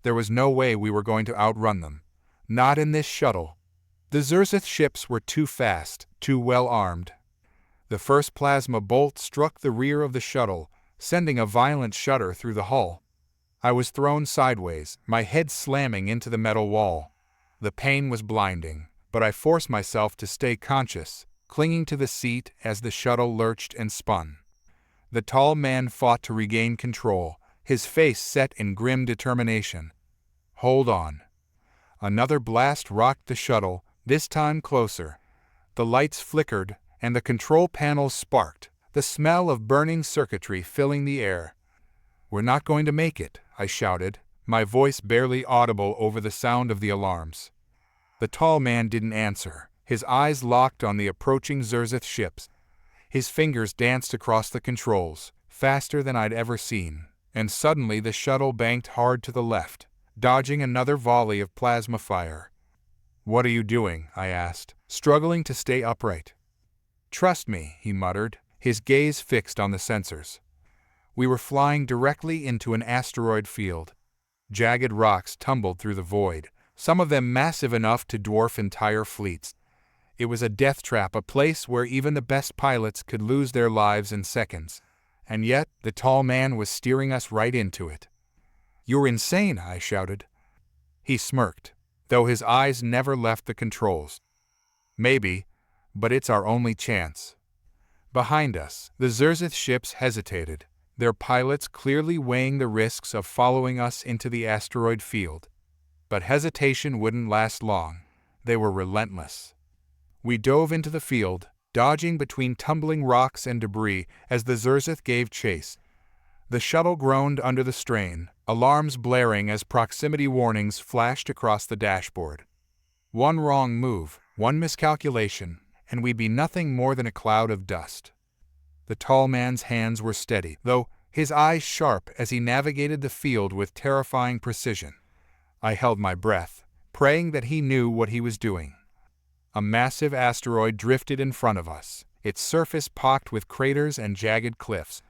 There was no way we were going to outrun them. Not in this shuttle. The Xerzith ships were too fast, too well armed. The first plasma bolt struck the rear of the shuttle, sending a violent shudder through the hull. I was thrown sideways, my head slamming into the metal wall. The pain was blinding, but I forced myself to stay conscious, clinging to the seat as the shuttle lurched and spun. The tall man fought to regain control, his face set in grim determination. "Hold on." Another blast rocked the shuttle, this time closer. The lights flickered, and the control panels sparked, the smell of burning circuitry filling the air. "We're not going to make it," I shouted, my voice barely audible over the sound of the alarms. The tall man didn't answer, his eyes locked on the approaching Xerzith ships. His fingers danced across the controls, faster than I'd ever seen, and suddenly the shuttle banked hard to the left, dodging another volley of plasma fire. "What are you doing?" I asked, struggling to stay upright. "Trust me," he muttered, his gaze fixed on the sensors. We were flying directly into an asteroid field. Jagged rocks tumbled through the void, some of them massive enough to dwarf entire fleets. It was a death trap, a place where even the best pilots could lose their lives in seconds. And yet, the tall man was steering us right into it. "You're insane," I shouted. He smirked, though his eyes never left the controls. "Maybe, but it's our only chance." Behind us, the Xerzith ships hesitated, their pilots clearly weighing the risks of following us into the asteroid field. But hesitation wouldn't last long. They were relentless. We dove into the field, dodging between tumbling rocks and debris as the Xerzith gave chase. The shuttle groaned under the strain, alarms blaring as proximity warnings flashed across the dashboard. One wrong move, one miscalculation, and we'd be nothing more than a cloud of dust. The tall man's hands were steady, though his eyes sharp as he navigated the field with terrifying precision. I held my breath, praying that he knew what he was doing. A massive asteroid drifted in front of us, its surface pocked with craters and jagged cliffs.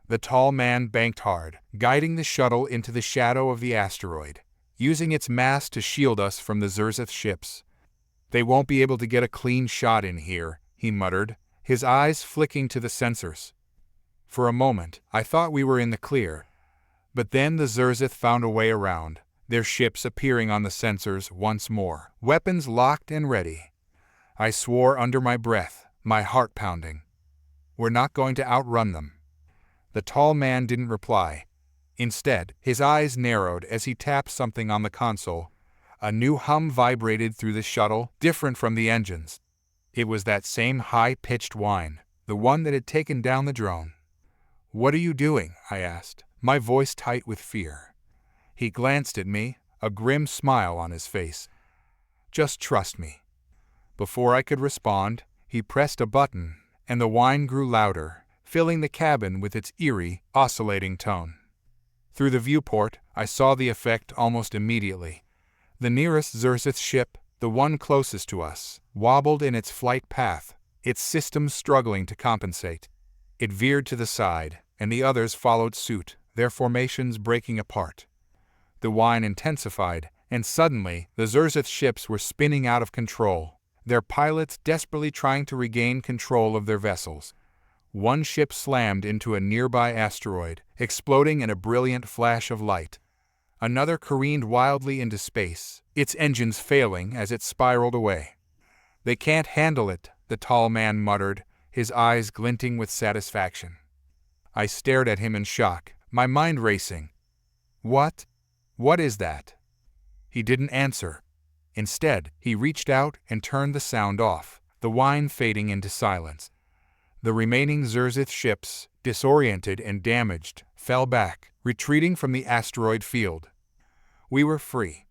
The tall man banked hard, guiding the shuttle into the shadow of the asteroid, using its mass to shield us from the Xerzith ships. "They won't be able to get a clean shot in here," he muttered, his eyes flicking to the sensors. For a moment, I thought we were in the clear. But then the Xerzith found a way around, their ships appearing on the sensors once more, weapons locked and ready. I swore under my breath, my heart pounding. "We're not going to outrun them." The tall man didn't reply. Instead, his eyes narrowed as he tapped something on the console. A new hum vibrated through the shuttle, different from the engines. It was that same high-pitched whine, the one that had taken down the drone. "What are you doing?" I asked, my voice tight with fear. He glanced at me, a grim smile on his face. "Just trust me." Before I could respond, he pressed a button, and the whine grew louder, filling the cabin with its eerie, oscillating tone. Through the viewport, I saw the effect almost immediately. The nearest Xerzith ship, the one closest to us, wobbled in its flight path, its systems struggling to compensate. It veered to the side, and the others followed suit, their formations breaking apart. The whine intensified, and suddenly the Xerzith ships were spinning out of control, their pilots desperately trying to regain control of their vessels. One ship slammed into a nearby asteroid, exploding in a brilliant flash of light. Another careened wildly into space, its engines failing as it spiraled away. "They can't handle it," the tall man muttered, his eyes glinting with satisfaction. I stared at him in shock, my mind racing. What is that?" He didn't answer. Instead, he reached out and turned the sound off, the whine fading into silence. The remaining Xerzith ships, disoriented and damaged, fell back, retreating from the asteroid field. We were free.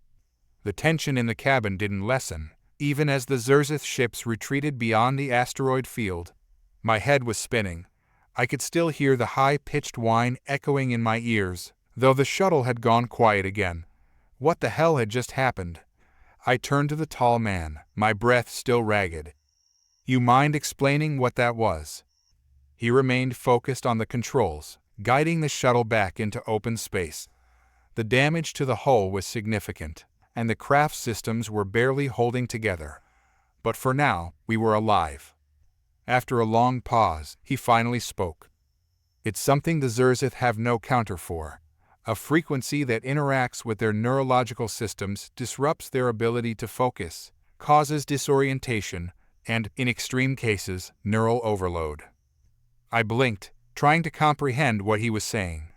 The tension in the cabin didn't lessen, even as the Xerzith ships retreated beyond the asteroid field. My head was spinning. I could still hear the high-pitched whine echoing in my ears, though the shuttle had gone quiet again. What the hell had just happened? I turned to the tall man, my breath still ragged. "You mind explaining what that was?" He remained focused on the controls, guiding the shuttle back into open space. The damage to the hull was significant, and the craft systems were barely holding together. But for now, we were alive. After a long pause, he finally spoke. "It's something the Xerzith have no counter for. A frequency that interacts with their neurological systems disrupts their ability to focus, causes disorientation, and, in extreme cases, neural overload." I blinked, trying to comprehend what he was saying.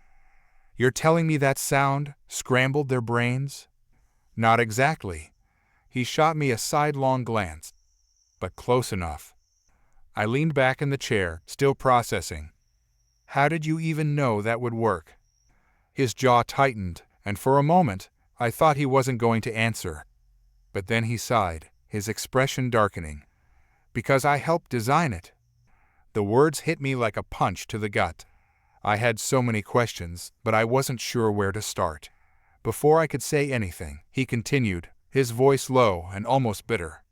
"You're telling me that sound scrambled their brains?" "Not exactly." He shot me a sidelong glance, but close enough. I leaned back in the chair, still processing. "How did you even know that would work?" His jaw tightened, and for a moment, I thought he wasn't going to answer. But then he sighed, his expression darkening. "Because I helped design it." The words hit me like a punch to the gut. I had so many questions, but I wasn't sure where to start. Before I could say anything, he continued, his voice low and almost bitter.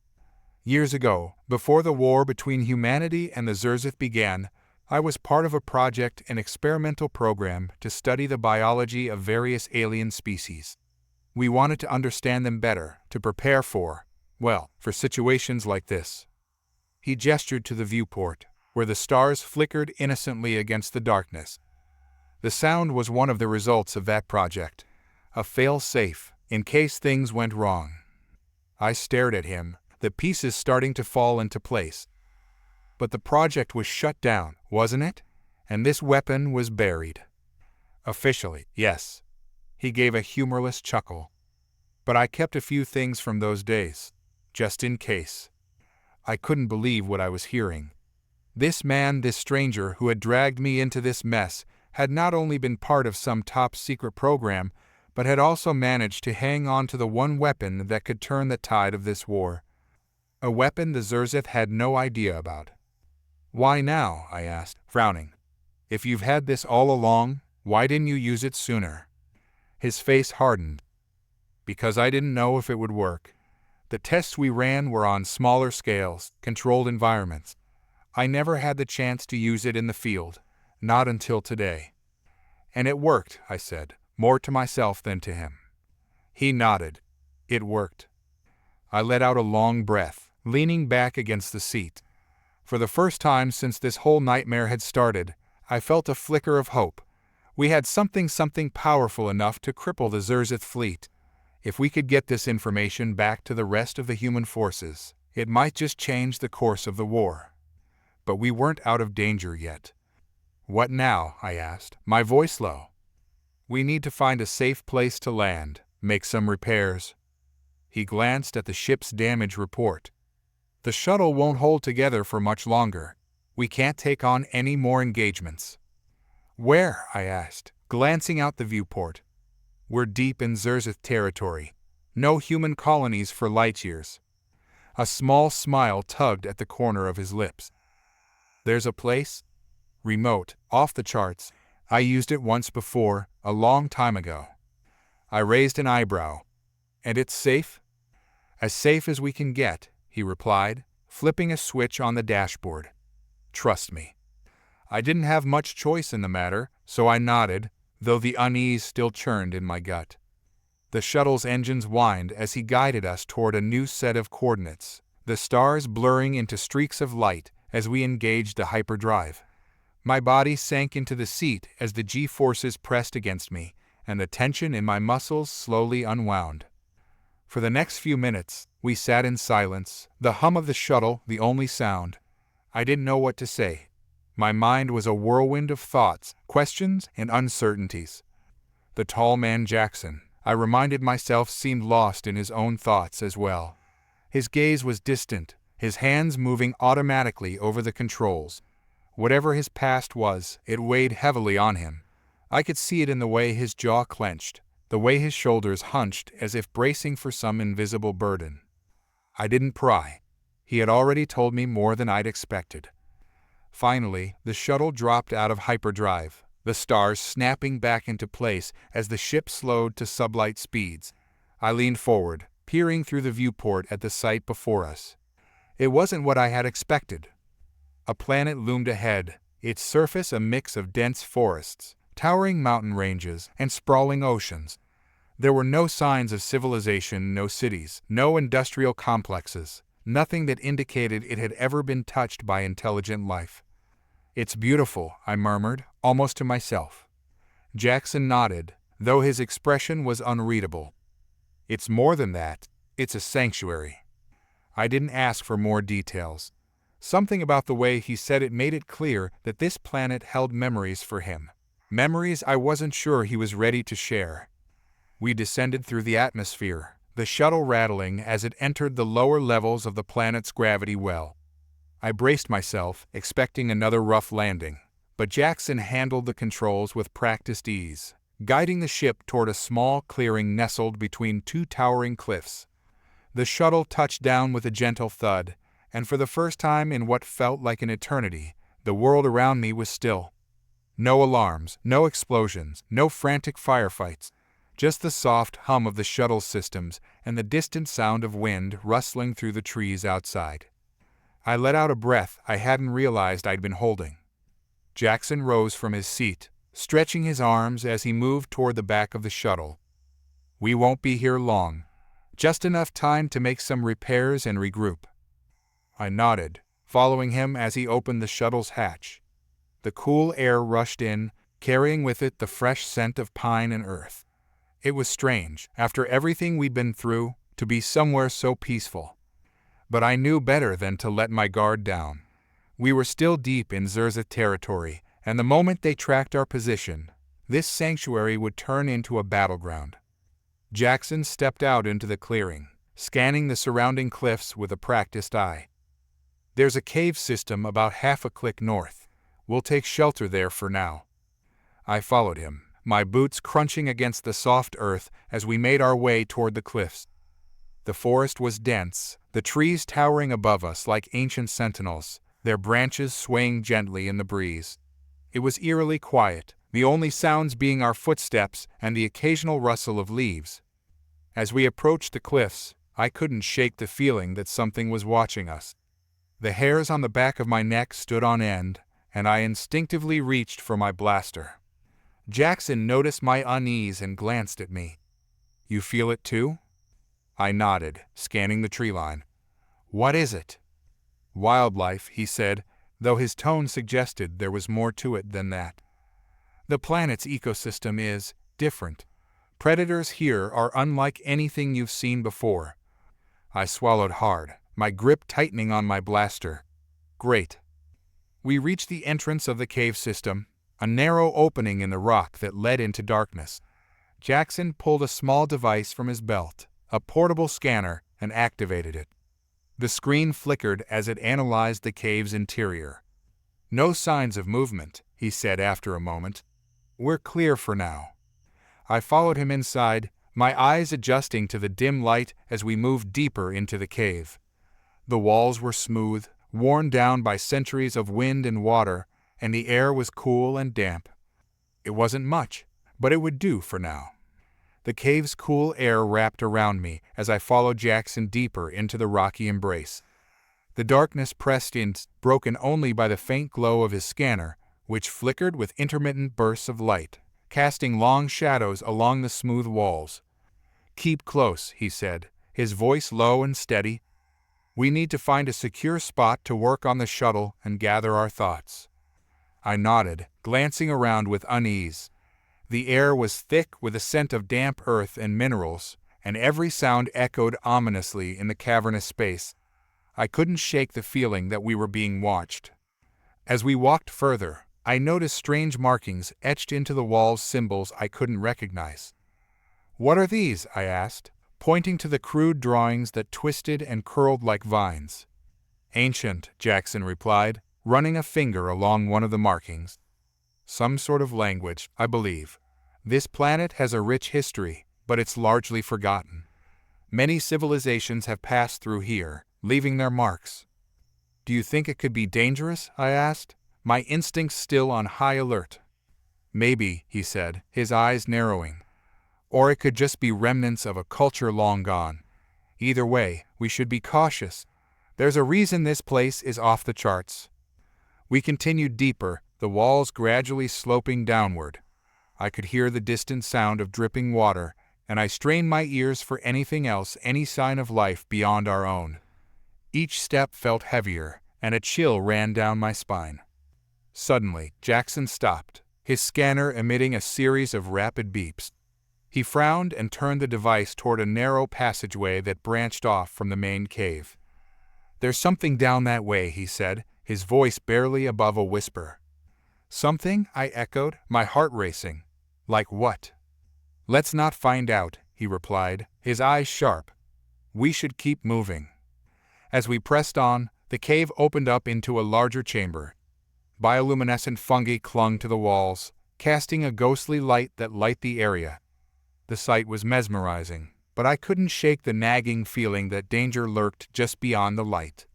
"Years ago, before the war between humanity and the Xerzith began, I was part of a project, an experimental program to study the biology of various alien species. We wanted to understand them better, to prepare for situations like this." He gestured to the viewport, where the stars flickered innocently against the darkness. The sound was one of the results of that project, a fail-safe, in case things went wrong. I stared at him, the pieces starting to fall into place. But the project was shut down, wasn't it? And this weapon was buried. "Officially, yes." He gave a humorless chuckle. "But I kept a few things from those days, just in case." I couldn't believe what I was hearing. This man, this stranger who had dragged me into this mess, had not only been part of some top-secret program, but had also managed to hang on to the one weapon that could turn the tide of this war. A weapon the Xerzith had no idea about. "Why now?" I asked, frowning. "If you've had this all along, why didn't you use it sooner?" His face hardened. "Because I didn't know if it would work. The tests we ran were on smaller scales, controlled environments. I never had the chance to use it in the field, not until today. And it worked, I said, more to myself than to him. He nodded. It worked. I let out a long breath, leaning back against the seat. For the first time since this whole nightmare had started, I felt a flicker of hope. We had something powerful enough to cripple the Xerzith fleet. If we could get this information back to the rest of the human forces, it might just change the course of the war. But we weren't out of danger yet. What now? I asked, my voice low. We need to find a safe place to land, make some repairs. He glanced at the ship's damage report. The shuttle won't hold together for much longer. We can't take on any more engagements. Where? I asked, glancing out the viewport. We're deep in Xerzith territory. No human colonies for light years. A small smile tugged at the corner of his lips. There's a place? Remote, off the charts. I used it once before, a long time ago. I raised an eyebrow. And it's safe? As safe as we can get, he replied, flipping a switch on the dashboard. Trust me. I didn't have much choice in the matter, so I nodded, though the unease still churned in my gut. The shuttle's engines whined as he guided us toward a new set of coordinates, the stars blurring into streaks of light as we engaged the hyperdrive. My body sank into the seat as the G-forces pressed against me, and the tension in my muscles slowly unwound. For the next few minutes, we sat in silence, the hum of the shuttle the only sound. I didn't know what to say. My mind was a whirlwind of thoughts, questions, and uncertainties. The tall man Jackson, I reminded myself, seemed lost in his own thoughts as well. His gaze was distant, his hands moving automatically over the controls. Whatever his past was, it weighed heavily on him. I could see it in the way his jaw clenched, the way his shoulders hunched as if bracing for some invisible burden. I didn't pry. He had already told me more than I'd expected. Finally, the shuttle dropped out of hyperdrive, the stars snapping back into place as the ship slowed to sublight speeds. I leaned forward, peering through the viewport at the sight before us. It wasn't what I had expected. A planet loomed ahead, its surface a mix of dense forests, towering mountain ranges, and sprawling oceans. There were no signs of civilization, no cities, no industrial complexes, nothing that indicated it had ever been touched by intelligent life. It's beautiful, I murmured, almost to myself. Jackson nodded, though his expression was unreadable. It's more than that, it's a sanctuary. I didn't ask for more details. Something about the way he said it made it clear that this planet held memories for him. Memories I wasn't sure he was ready to share. We descended through the atmosphere, the shuttle rattling as it entered the lower levels of the planet's gravity well. I braced myself, expecting another rough landing, but Jackson handled the controls with practiced ease, guiding the ship toward a small clearing nestled between two towering cliffs. The shuttle touched down with a gentle thud, and for the first time in what felt like an eternity, the world around me was still. No alarms, no explosions, no frantic firefights, just the soft hum of the shuttle's systems and the distant sound of wind rustling through the trees outside. I let out a breath I hadn't realized I'd been holding. Jackson rose from his seat, stretching his arms as he moved toward the back of the shuttle. We won't be here long. Just enough time to make some repairs and regroup. I nodded, following him as he opened the shuttle's hatch. The cool air rushed in, carrying with it the fresh scent of pine and earth. It was strange, after everything we'd been through, to be somewhere so peaceful. But I knew better than to let my guard down. We were still deep in Xerzith territory, and the moment they tracked our position, this sanctuary would turn into a battleground. Jackson stepped out into the clearing, scanning the surrounding cliffs with a practiced eye. There's a cave system about half a click north. We'll take shelter there for now. I followed him, my boots crunching against the soft earth as we made our way toward the cliffs. The forest was dense, the trees towering above us like ancient sentinels, their branches swaying gently in the breeze. It was eerily quiet, the only sounds being our footsteps and the occasional rustle of leaves. As we approached the cliffs, I couldn't shake the feeling that something was watching us. The hairs on the back of my neck stood on end, and I instinctively reached for my blaster. Jackson noticed my unease and glanced at me. "You feel it too?" I nodded, scanning the tree line. "What is it?" "Wildlife," he said, though his tone suggested there was more to it than that. "The planet's ecosystem is different. Predators here are unlike anything you've seen before." I swallowed hard, my grip tightening on my blaster. "Great." We reached the entrance of the cave system, a narrow opening in the rock that led into darkness. Jackson pulled a small device from his belt, a portable scanner, and activated it. The screen flickered as it analyzed the cave's interior. "No signs of movement," he said after a moment. "We're clear for now." I followed him inside, my eyes adjusting to the dim light as we moved deeper into the cave. The walls were smooth, worn down by centuries of wind and water, and the air was cool and damp. It wasn't much, but it would do for now. The cave's cool air wrapped around me as I followed Jackson deeper into the rocky embrace. The darkness pressed in, broken only by the faint glow of his scanner, which flickered with intermittent bursts of light, casting long shadows along the smooth walls. "Keep close," he said, his voice low and steady. "We need to find a secure spot to work on the shuttle and gather our thoughts." I nodded, glancing around with unease. The air was thick with a scent of damp earth and minerals, and every sound echoed ominously in the cavernous space. I couldn't shake the feeling that we were being watched. As we walked further, I noticed strange markings etched into the walls, symbols I couldn't recognize. "What are these?" I asked, pointing to the crude drawings that twisted and curled like vines. "Ancient," Jackson replied, running a finger along one of the markings. "Some sort of language, I believe. This planet has a rich history, but it's largely forgotten. Many civilizations have passed through here, leaving their marks." "Do you think it could be dangerous?" I asked, my instincts still on high alert. "Maybe," he said, his eyes narrowing. "Or it could just be remnants of a culture long gone. Either way, we should be cautious. There's a reason this place is off the charts." We continued deeper, the walls gradually sloping downward. I could hear the distant sound of dripping water, and I strained my ears for anything else, any sign of life beyond our own. Each step felt heavier, and a chill ran down my spine. Suddenly, Jackson stopped, his scanner emitting a series of rapid beeps. He frowned and turned the device toward a narrow passageway that branched off from the main cave. "There's something down that way," he said, his voice barely above a whisper. "Something?" I echoed, my heart racing. "Like what?" "Let's not find out," he replied, his eyes sharp. "We should keep moving." As we pressed on, the cave opened up into a larger chamber. Bioluminescent fungi clung to the walls, casting a ghostly light that lit the area. The sight was mesmerizing, but I couldn't shake the nagging feeling that danger lurked just beyond the light.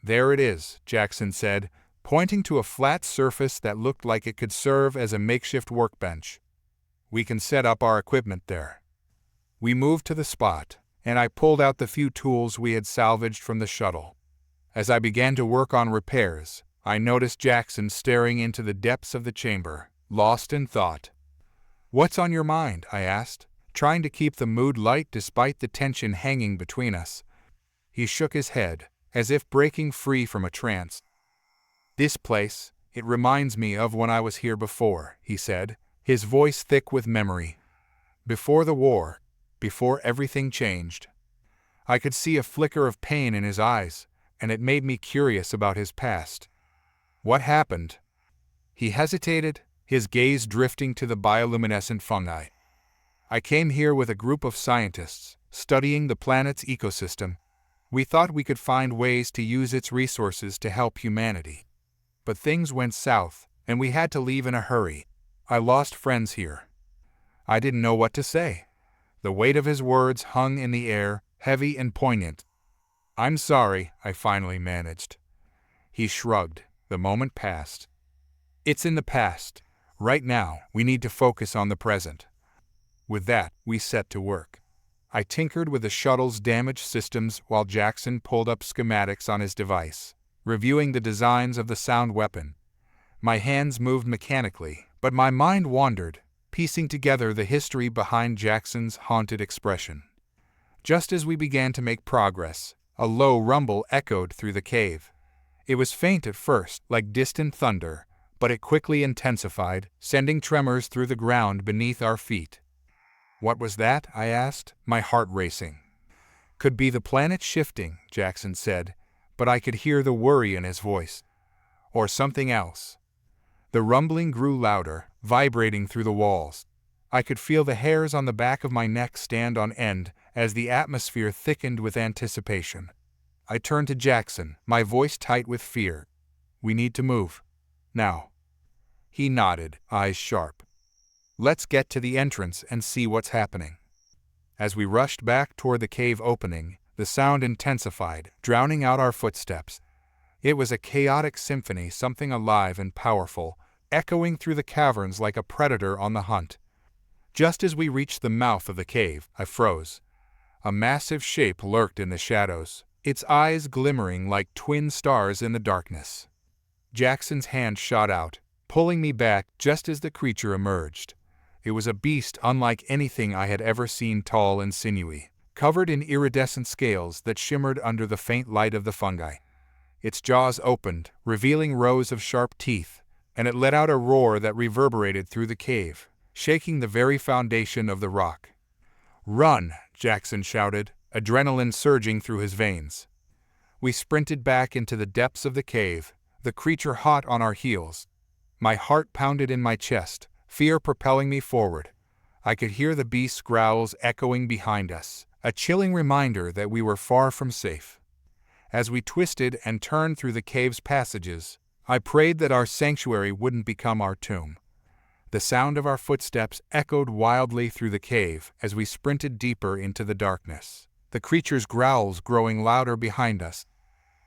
"There it is," Jackson said, pointing to a flat surface that looked like it could serve as a makeshift workbench. "We can set up our equipment there." We moved to the spot, and I pulled out the few tools we had salvaged from the shuttle. As I began to work on repairs, I noticed Jackson staring into the depths of the chamber, lost in thought. "What's on your mind?" I asked, trying to keep the mood light despite the tension hanging between us. He shook his head, as if breaking free from a trance. "This place, it reminds me of when I was here before," he said, his voice thick with memory. "Before the war, before everything changed." I could see a flicker of pain in his eyes, and it made me curious about his past. "What happened?" He hesitated, his gaze drifting to the bioluminescent fungi. "I came here with a group of scientists, studying the planet's ecosystem. We thought we could find ways to use its resources to help humanity. But things went south, and we had to leave in a hurry. I lost friends here." I didn't know what to say. The weight of his words hung in the air, heavy and poignant. "I'm sorry," I finally managed. He shrugged. The moment passed. "It's in the past. Right now, we need to focus on the present." With that, we set to work. I tinkered with the shuttle's damaged systems while Jackson pulled up schematics on his device, reviewing the designs of the sound weapon. My hands moved mechanically, but my mind wandered, piecing together the history behind Jackson's haunted expression. Just as we began to make progress, a low rumble echoed through the cave. It was faint at first, like distant thunder, but it quickly intensified, sending tremors through the ground beneath our feet. "What was that?" I asked, my heart racing. "Could be the planet shifting," Jackson said, but I could hear the worry in his voice. "Or something else." The rumbling grew louder, vibrating through the walls. I could feel the hairs on the back of my neck stand on end as the atmosphere thickened with anticipation. I turned to Jackson, my voice tight with fear. "We need to move. Now." He nodded, eyes sharp. "Let's get to the entrance and see what's happening." As we rushed back toward the cave opening, the sound intensified, drowning out our footsteps. It was a chaotic symphony, something alive and powerful, echoing through the caverns like a predator on the hunt. Just as we reached the mouth of the cave, I froze. A massive shape lurked in the shadows, its eyes glimmering like twin stars in the darkness. Jackson's hand shot out, pulling me back just as the creature emerged. It was a beast unlike anything I had ever seen, tall and sinewy, covered in iridescent scales that shimmered under the faint light of the fungi. Its jaws opened, revealing rows of sharp teeth, and it let out a roar that reverberated through the cave, shaking the very foundation of the rock. "Run!" Jackson shouted, adrenaline surging through his veins. We sprinted back into the depths of the cave, the creature hot on our heels. My heart pounded in my chest, fear propelling me forward. I could hear the beast's growls echoing behind us, a chilling reminder that we were far from safe. As we twisted and turned through the cave's passages, I prayed that our sanctuary wouldn't become our tomb. The sound of our footsteps echoed wildly through the cave as we sprinted deeper into the darkness, the creature's growls growing louder behind us.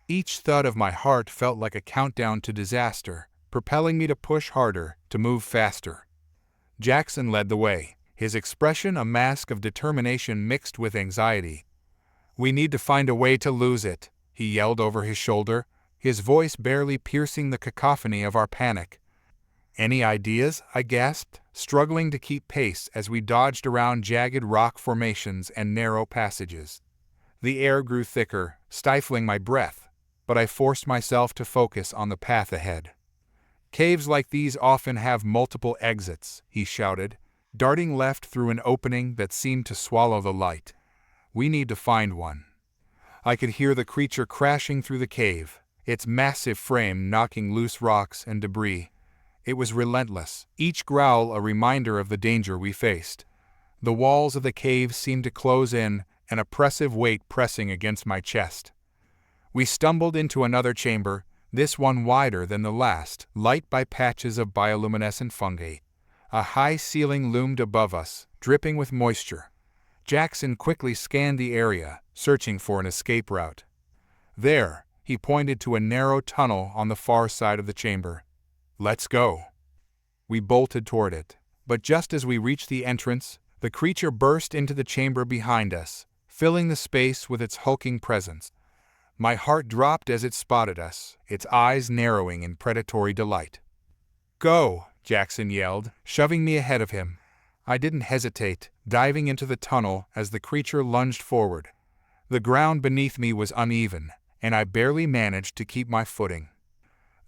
Each thud of my heart felt like a countdown to disaster, propelling me to push harder, to move faster. Jackson led the way, his expression a mask of determination mixed with anxiety. "We need to find a way to lose it," he yelled over his shoulder, his voice barely piercing the cacophony of our panic. "Any ideas?" I gasped, struggling to keep pace as we dodged around jagged rock formations and narrow passages. The air grew thicker, stifling my breath, but I forced myself to focus on the path ahead. "Caves like these often have multiple exits," he shouted, darting left through an opening that seemed to swallow the light. "We need to find one." I could hear the creature crashing through the cave, its massive frame knocking loose rocks and debris. It was relentless, each growl a reminder of the danger we faced. The walls of the cave seemed to close in, an oppressive weight pressing against my chest. We stumbled into another chamber, this one wider than the last, light by patches of bioluminescent fungi. A high ceiling loomed above us, dripping with moisture. Jackson quickly scanned the area, searching for an escape route. "There," he pointed to a narrow tunnel on the far side of the chamber. "Let's go." We bolted toward it, but just as we reached the entrance, the creature burst into the chamber behind us, filling the space with its hulking presence. My heart dropped as it spotted us, its eyes narrowing in predatory delight. "Go!" Jackson yelled, shoving me ahead of him. I didn't hesitate, diving into the tunnel as the creature lunged forward. The ground beneath me was uneven, and I barely managed to keep my footing.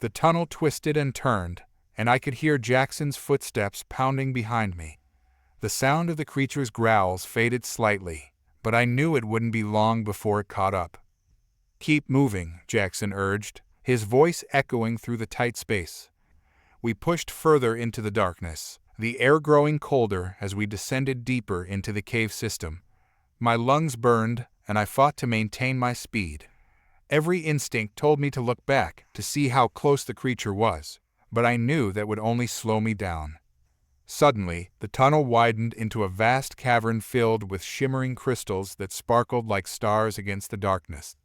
The tunnel twisted and turned, and I could hear Jackson's footsteps pounding behind me. The sound of the creature's growls faded slightly, but I knew it wouldn't be long before it caught up. "Keep moving," Jackson urged, his voice echoing through the tight space. We pushed further into the darkness, the air growing colder as we descended deeper into the cave system. My lungs burned, and I fought to maintain my speed. Every instinct told me to look back to see how close the creature was, but I knew that would only slow me down. Suddenly, the tunnel widened into a vast cavern filled with shimmering crystals that sparkled like stars against the darkness.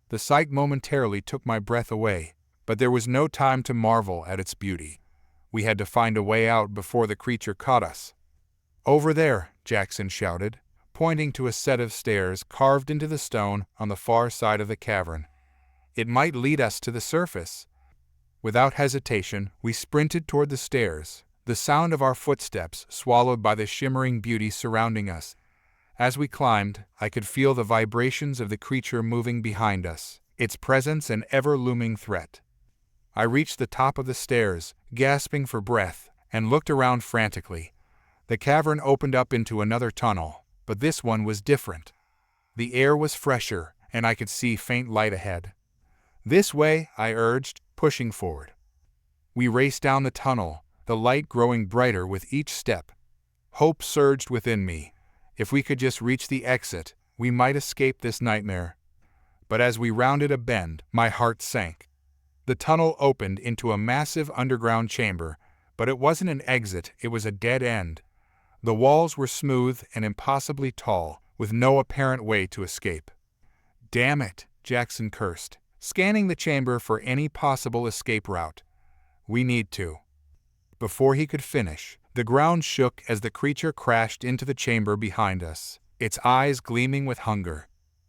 The sight momentarily took my breath away, but there was no time to marvel at its beauty. We had to find a way out before the creature caught us. "Over there," Jackson shouted, pointing to a set of stairs carved into the stone on the far side of the cavern. "It might lead us to the surface." Without hesitation, we sprinted toward the stairs, the sound of our footsteps swallowed by the shimmering beauty surrounding us. As we climbed, I could feel the vibrations of the creature moving behind us, its presence an ever-looming threat. I reached the top of the stairs, gasping for breath, and looked around frantically. The cavern opened up into another tunnel, but this one was different. The air was fresher, and I could see faint light ahead. "This way," I urged, pushing forward. We raced down the tunnel, the light growing brighter with each step. Hope surged within me. If we could just reach the exit, we might escape this nightmare. But as we rounded a bend, my heart sank. The tunnel opened into a massive underground chamber, but it wasn't an exit, it was a dead end. The walls were smooth and impossibly tall, with no apparent way to escape. "Damn it," Jackson cursed, scanning the chamber for any possible escape route. "We need to." Before he could finish, the ground shook as the creature crashed into the chamber behind us, its eyes gleaming with hunger.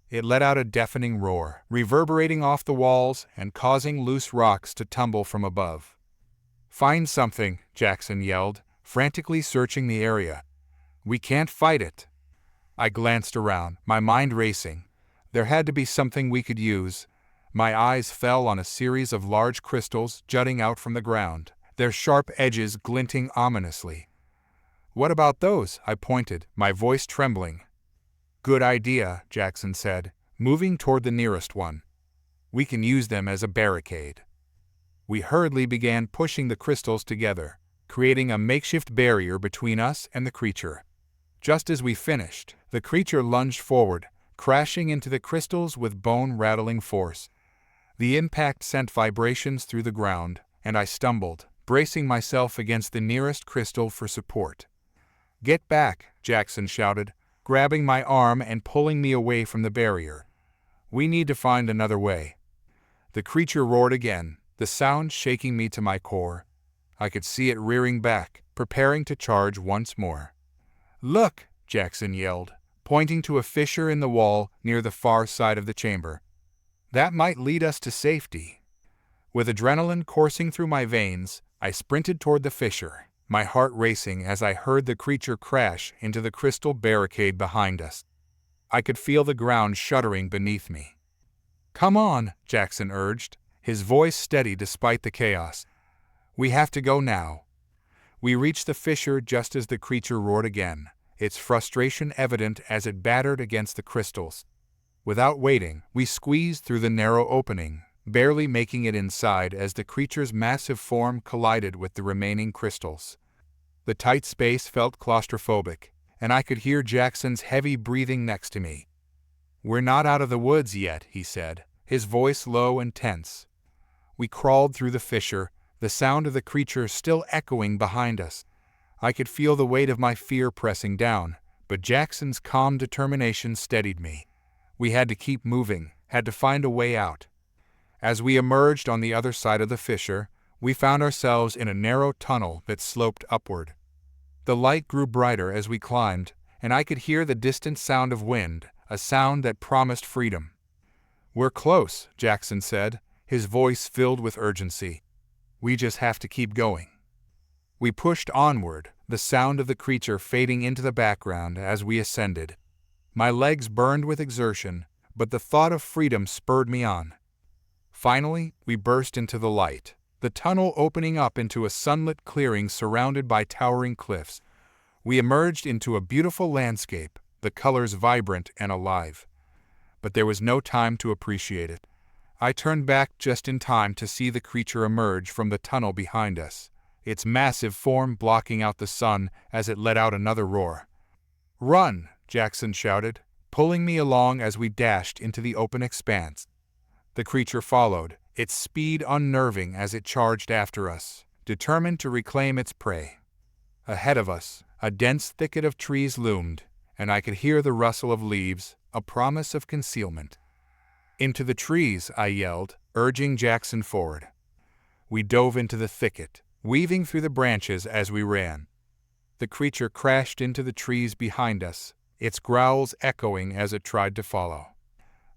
It let out a deafening roar, reverberating off the walls and causing loose rocks to tumble from above. "Find something," Jackson yelled, frantically searching the area. "We can't fight it." I glanced around, my mind racing. There had to be something we could use. My eyes fell on a series of large crystals jutting out from the ground, their sharp edges glinting ominously. "What about those?" I pointed, my voice trembling. "Good idea," Jackson said, moving toward the nearest one. "We can use them as a barricade." We hurriedly began pushing the crystals together, creating a makeshift barrier between us and the creature. Just as we finished, the creature lunged forward, crashing into the crystals with bone-rattling force. The impact sent vibrations through the ground, and I stumbled, bracing myself against the nearest crystal for support. "Get back," Jackson shouted, grabbing my arm and pulling me away from the barrier. "We need to find another way." The creature roared again, the sound shaking me to my core. I could see it rearing back, preparing to charge once more. "Look!" Jackson yelled, pointing to a fissure in the wall near the far side of the chamber. "That might lead us to safety." With adrenaline coursing through my veins, I sprinted toward the fissure, my heart racing as I heard the creature crash into the crystal barricade behind us. I could feel the ground shuddering beneath me. "Come on," Jackson urged, his voice steady despite the chaos. "We have to go now." We reached the fissure just as the creature roared again, its frustration evident as it battered against the crystals. Without waiting, we squeezed through the narrow opening, barely making it inside as the creature's massive form collided with the remaining crystals. The tight space felt claustrophobic, and I could hear Jackson's heavy breathing next to me. "We're not out of the woods yet," he said, his voice low and tense. We crawled through the fissure, the sound of the creature still echoing behind us. I could feel the weight of my fear pressing down, but Jackson's calm determination steadied me. We had to keep moving, had to find a way out. As we emerged on the other side of the fissure, we found ourselves in a narrow tunnel that sloped upward. The light grew brighter as we climbed, and I could hear the distant sound of wind, a sound that promised freedom. "We're close," Jackson said, his voice filled with urgency. "We just have to keep going." We pushed onward, the sound of the creature fading into the background as we ascended. My legs burned with exertion, but the thought of freedom spurred me on. Finally, we burst into the light, the tunnel opening up into a sunlit clearing surrounded by towering cliffs. We emerged into a beautiful landscape, the colors vibrant and alive. But there was no time to appreciate it. I turned back just in time to see the creature emerge from the tunnel behind us, its massive form blocking out the sun as it let out another roar. "Run!" Jackson shouted, pulling me along as we dashed into the open expanse. The creature followed, its speed unnerving as it charged after us, determined to reclaim its prey. Ahead of us, a dense thicket of trees loomed, and I could hear the rustle of leaves, a promise of concealment. "Into the trees," I yelled, urging Jackson forward. We dove into the thicket, weaving through the branches as we ran. The creature crashed into the trees behind us, its growls echoing as it tried to follow.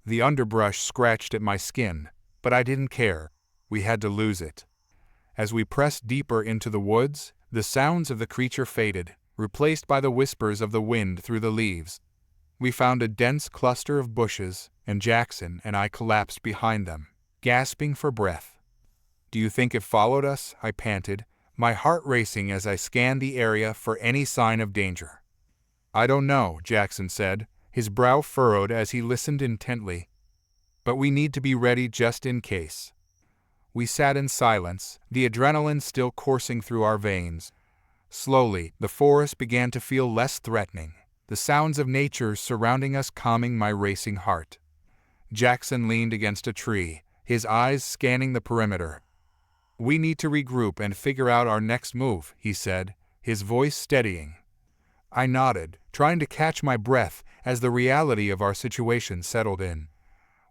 The underbrush scratched at my skin, but I didn't care. We had to lose it. As we pressed deeper into the woods, the sounds of the creature faded, replaced by the whispers of the wind through the leaves. We found a dense cluster of bushes, and Jackson and I collapsed behind them, gasping for breath. "Do you think it followed us?" I panted, my heart racing as I scanned the area for any sign of danger. "I don't know," Jackson said, his brow furrowed as he listened intently. "But we need to be ready just in case." We sat in silence, the adrenaline still coursing through our veins. Slowly, the forest began to feel less threatening, the sounds of nature surrounding us calming my racing heart. Jackson leaned against a tree, his eyes scanning the perimeter. "We need to regroup and figure out our next move," he said, his voice steadying. I nodded, trying to catch my breath as the reality of our situation settled in.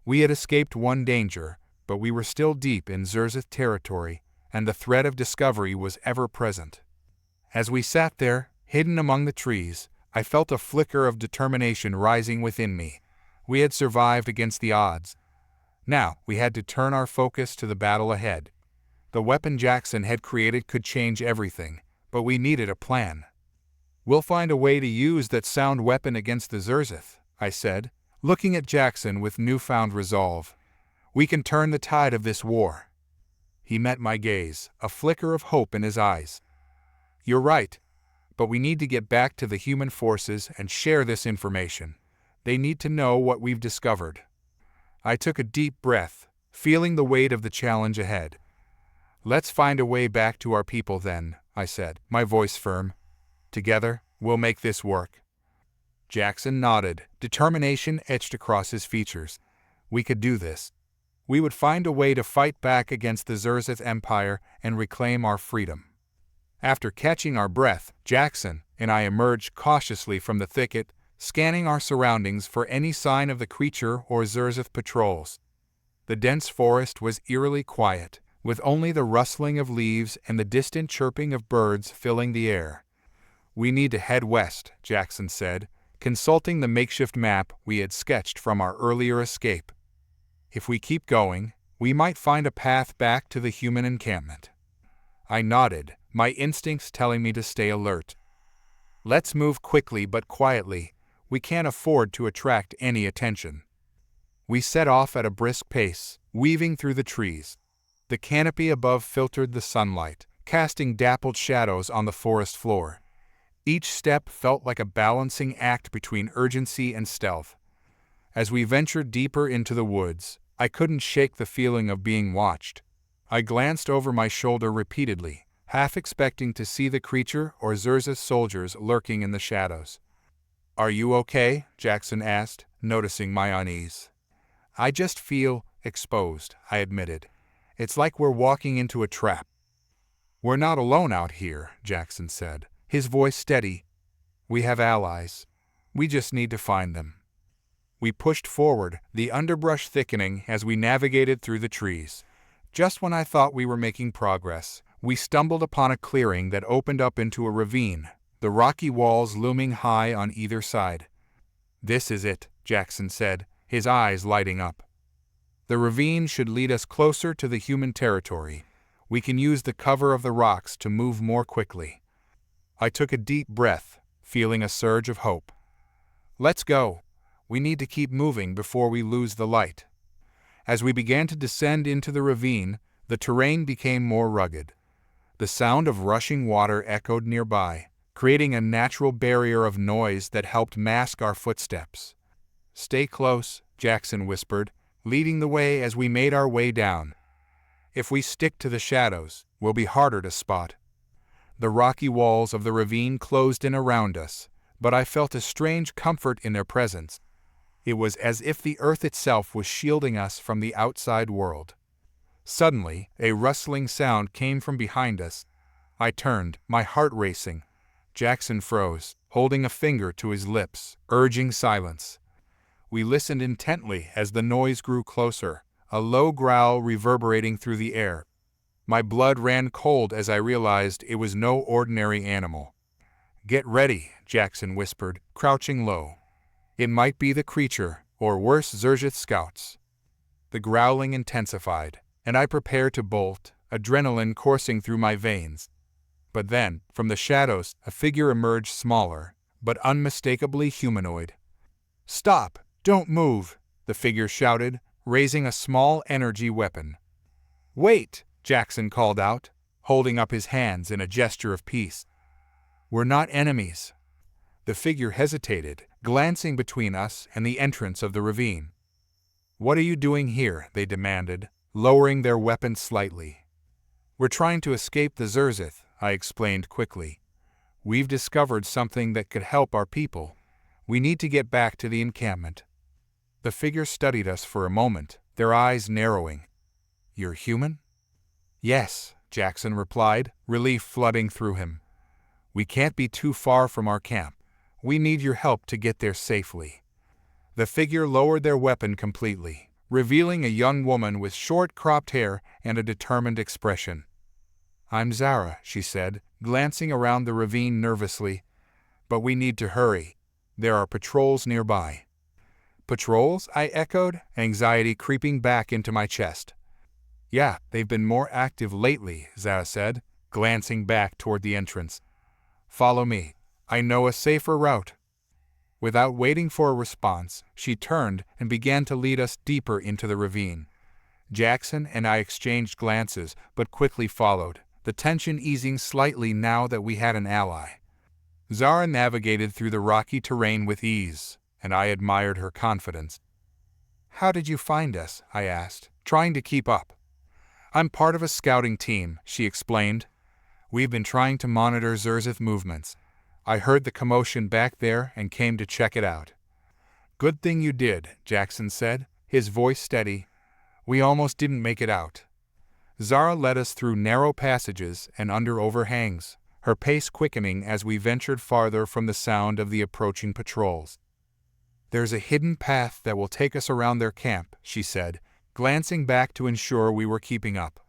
We had escaped one danger, but we were still deep in Xerzith territory, and the threat of discovery was ever present. As we sat there, hidden among the trees, I felt a flicker of determination rising within me. We had survived against the odds. Now, we had to turn our focus to the battle ahead. The weapon Jackson had created could change everything, but we needed a plan. "We'll find a way to use that sound weapon against the Xerzith," I said, looking at Jackson with newfound resolve. "We can turn the tide of this war." He met my gaze, a flicker of hope in his eyes. "You're right, but we need to get back to the human forces and share this information. They need to know what we've discovered." I took a deep breath, feeling the weight of the challenge ahead. "Let's find a way back to our people then," I said, my voice firm. "Together, we'll make this work." Jackson nodded, determination etched across his features. We could do this. We would find a way to fight back against the Xerzith Empire and reclaim our freedom. After catching our breath, Jackson and I emerged cautiously from the thicket, scanning our surroundings for any sign of the creature or Xerzith patrols. The dense forest was eerily quiet, with only the rustling of leaves and the distant chirping of birds filling the air. "We need to head west," Jackson said, consulting the makeshift map we had sketched from our earlier escape. "If we keep going, we might find a path back to the human encampment." I nodded, my instincts telling me to stay alert. "Let's move quickly but quietly. We can't afford to attract any attention." We set off at a brisk pace, weaving through the trees. The canopy above filtered the sunlight, casting dappled shadows on the forest floor. Each step felt like a balancing act between urgency and stealth. As we ventured deeper into the woods, I couldn't shake the feeling of being watched. I glanced over my shoulder repeatedly, half expecting to see the creature or Xerzith soldiers lurking in the shadows. "Are you okay?" Jackson asked, noticing my unease. "I just feel exposed," I admitted. "It's like we're walking into a trap." "We're not alone out here," Jackson said, his voice steady. "We have allies. We just need to find them." We pushed forward, the underbrush thickening as we navigated through the trees. Just when I thought we were making progress, we stumbled upon a clearing that opened up into a ravine, the rocky walls looming high on either side. "This is it," Jackson said, his eyes lighting up. "The ravine should lead us closer to the human territory. We can use the cover of the rocks to move more quickly." I took a deep breath, feeling a surge of hope. "Let's go. We need to keep moving before we lose the light." As we began to descend into the ravine, the terrain became more rugged. The sound of rushing water echoed nearby, creating a natural barrier of noise that helped mask our footsteps. "Stay close," Jackson whispered, leading the way as we made our way down. "If we stick to the shadows, we'll be harder to spot." The rocky walls of the ravine closed in around us, but I felt a strange comfort in their presence. It was as if the earth itself was shielding us from the outside world. Suddenly, a rustling sound came from behind us. I turned, my heart racing. Jackson froze, holding a finger to his lips, urging silence. We listened intently as the noise grew closer, a low growl reverberating through the air. My blood ran cold as I realized it was no ordinary animal. "Get ready," Jackson whispered, crouching low, It might be the creature, or worse, Xerzith scouts. The growling intensified, and I prepared to bolt, adrenaline coursing through my veins. But then, from the shadows, a figure emerged, smaller, but unmistakably humanoid. "Stop! Don't move!" the figure shouted, raising a small energy weapon. "Wait!" Jackson called out, holding up his hands in a gesture of peace. "We're not enemies." The figure hesitated, glancing between us and the entrance of the ravine. "What are you doing here?" they demanded, lowering their weapons slightly. "We're trying to escape the Xerzith," I explained quickly. "We've discovered something that could help our people. We need to get back to the encampment." The figure studied us for a moment, their eyes narrowing. "You're human?" "Yes," Jackson replied, relief flooding through him. "We can't be too far from our camp. We need your help to get there safely." The figure lowered their weapon completely, revealing a young woman with short cropped hair and a determined expression. "I'm Zara," she said, glancing around the ravine nervously. "But we need to hurry. There are patrols nearby." "Patrols?" I echoed, anxiety creeping back into my chest. "Yeah, they've been more active lately," Zara said, glancing back toward the entrance. "Follow me. I know a safer route." Without waiting for a response, she turned and began to lead us deeper into the ravine. Jackson and I exchanged glances, but quickly followed, the tension easing slightly now that we had an ally. Zara navigated through the rocky terrain with ease, and I admired her confidence. "How did you find us?" I asked, trying to keep up. "I'm part of a scouting team," she explained. "We've been trying to monitor Xerzith movements. I heard the commotion back there and came to check it out." "Good thing you did," Jackson said, his voice steady. "We almost didn't make it out." Zara led us through narrow passages and under overhangs, her pace quickening as we ventured farther from the sound of the approaching patrols. "There's a hidden path that will take us around their camp," she said, glancing back to ensure we were keeping up.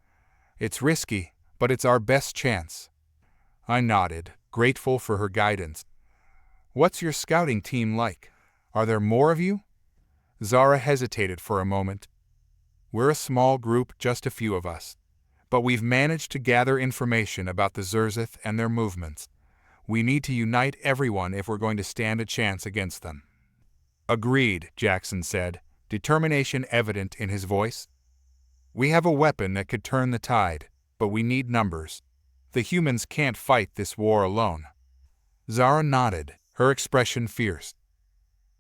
"It's risky, but it's our best chance." I nodded, grateful for her guidance. "What's your scouting team like? Are there more of you?" Zara hesitated for a moment. "We're a small group, just a few of us. But we've managed to gather information about the Xerzith and their movements. We need to unite everyone if we're going to stand a chance against them." "Agreed," Jackson said, determination evident in his voice. "We have a weapon that could turn the tide, but we need numbers. The humans can't fight this war alone." Zara nodded, her expression fierce.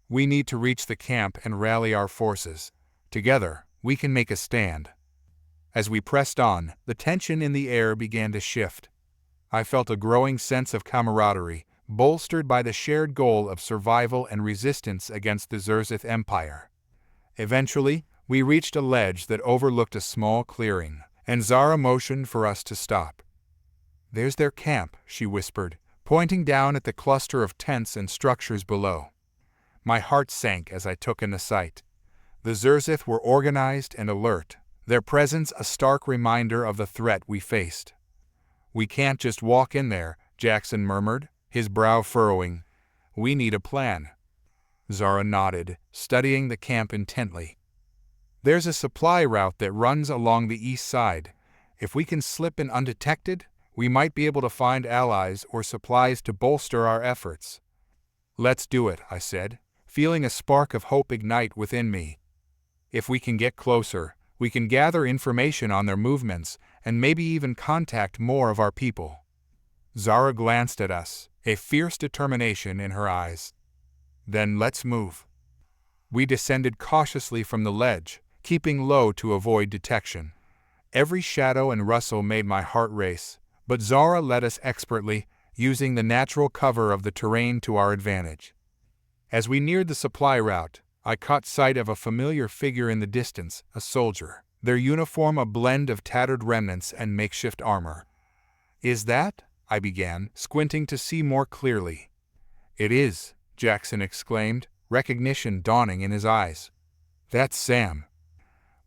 "We need to reach the camp and rally our forces. Together, we can make a stand." As we pressed on, the tension in the air began to shift. I felt a growing sense of camaraderie, bolstered by the shared goal of survival and resistance against the Xerzith Empire. Eventually, we reached a ledge that overlooked a small clearing, and Zara motioned for us to stop. "There's their camp," she whispered, pointing down at the cluster of tents and structures below. My heart sank as I took in the sight. The Xerzith were organized and alert, their presence a stark reminder of the threat we faced. "We can't just walk in there," Jackson murmured, his brow furrowing. "We need a plan." Zara nodded, studying the camp intently. "There's a supply route that runs along the east side. If we can slip in undetected, we might be able to find allies or supplies to bolster our efforts." "Let's do it," I said, feeling a spark of hope ignite within me. "If we can get closer, we can gather information on their movements and maybe even contact more of our people." Zara glanced at us, a fierce determination in her eyes. "Then let's move." We descended cautiously from the ledge, keeping low to avoid detection. Every shadow and rustle made my heart race, but Zara led us expertly, using the natural cover of the terrain to our advantage. As we neared the supply route, I caught sight of a familiar figure in the distance, a soldier, their uniform a blend of tattered remnants and makeshift armor. "Is that?" I began, squinting to see more clearly. "It is," Jackson exclaimed, recognition dawning in his eyes. "That's Sam."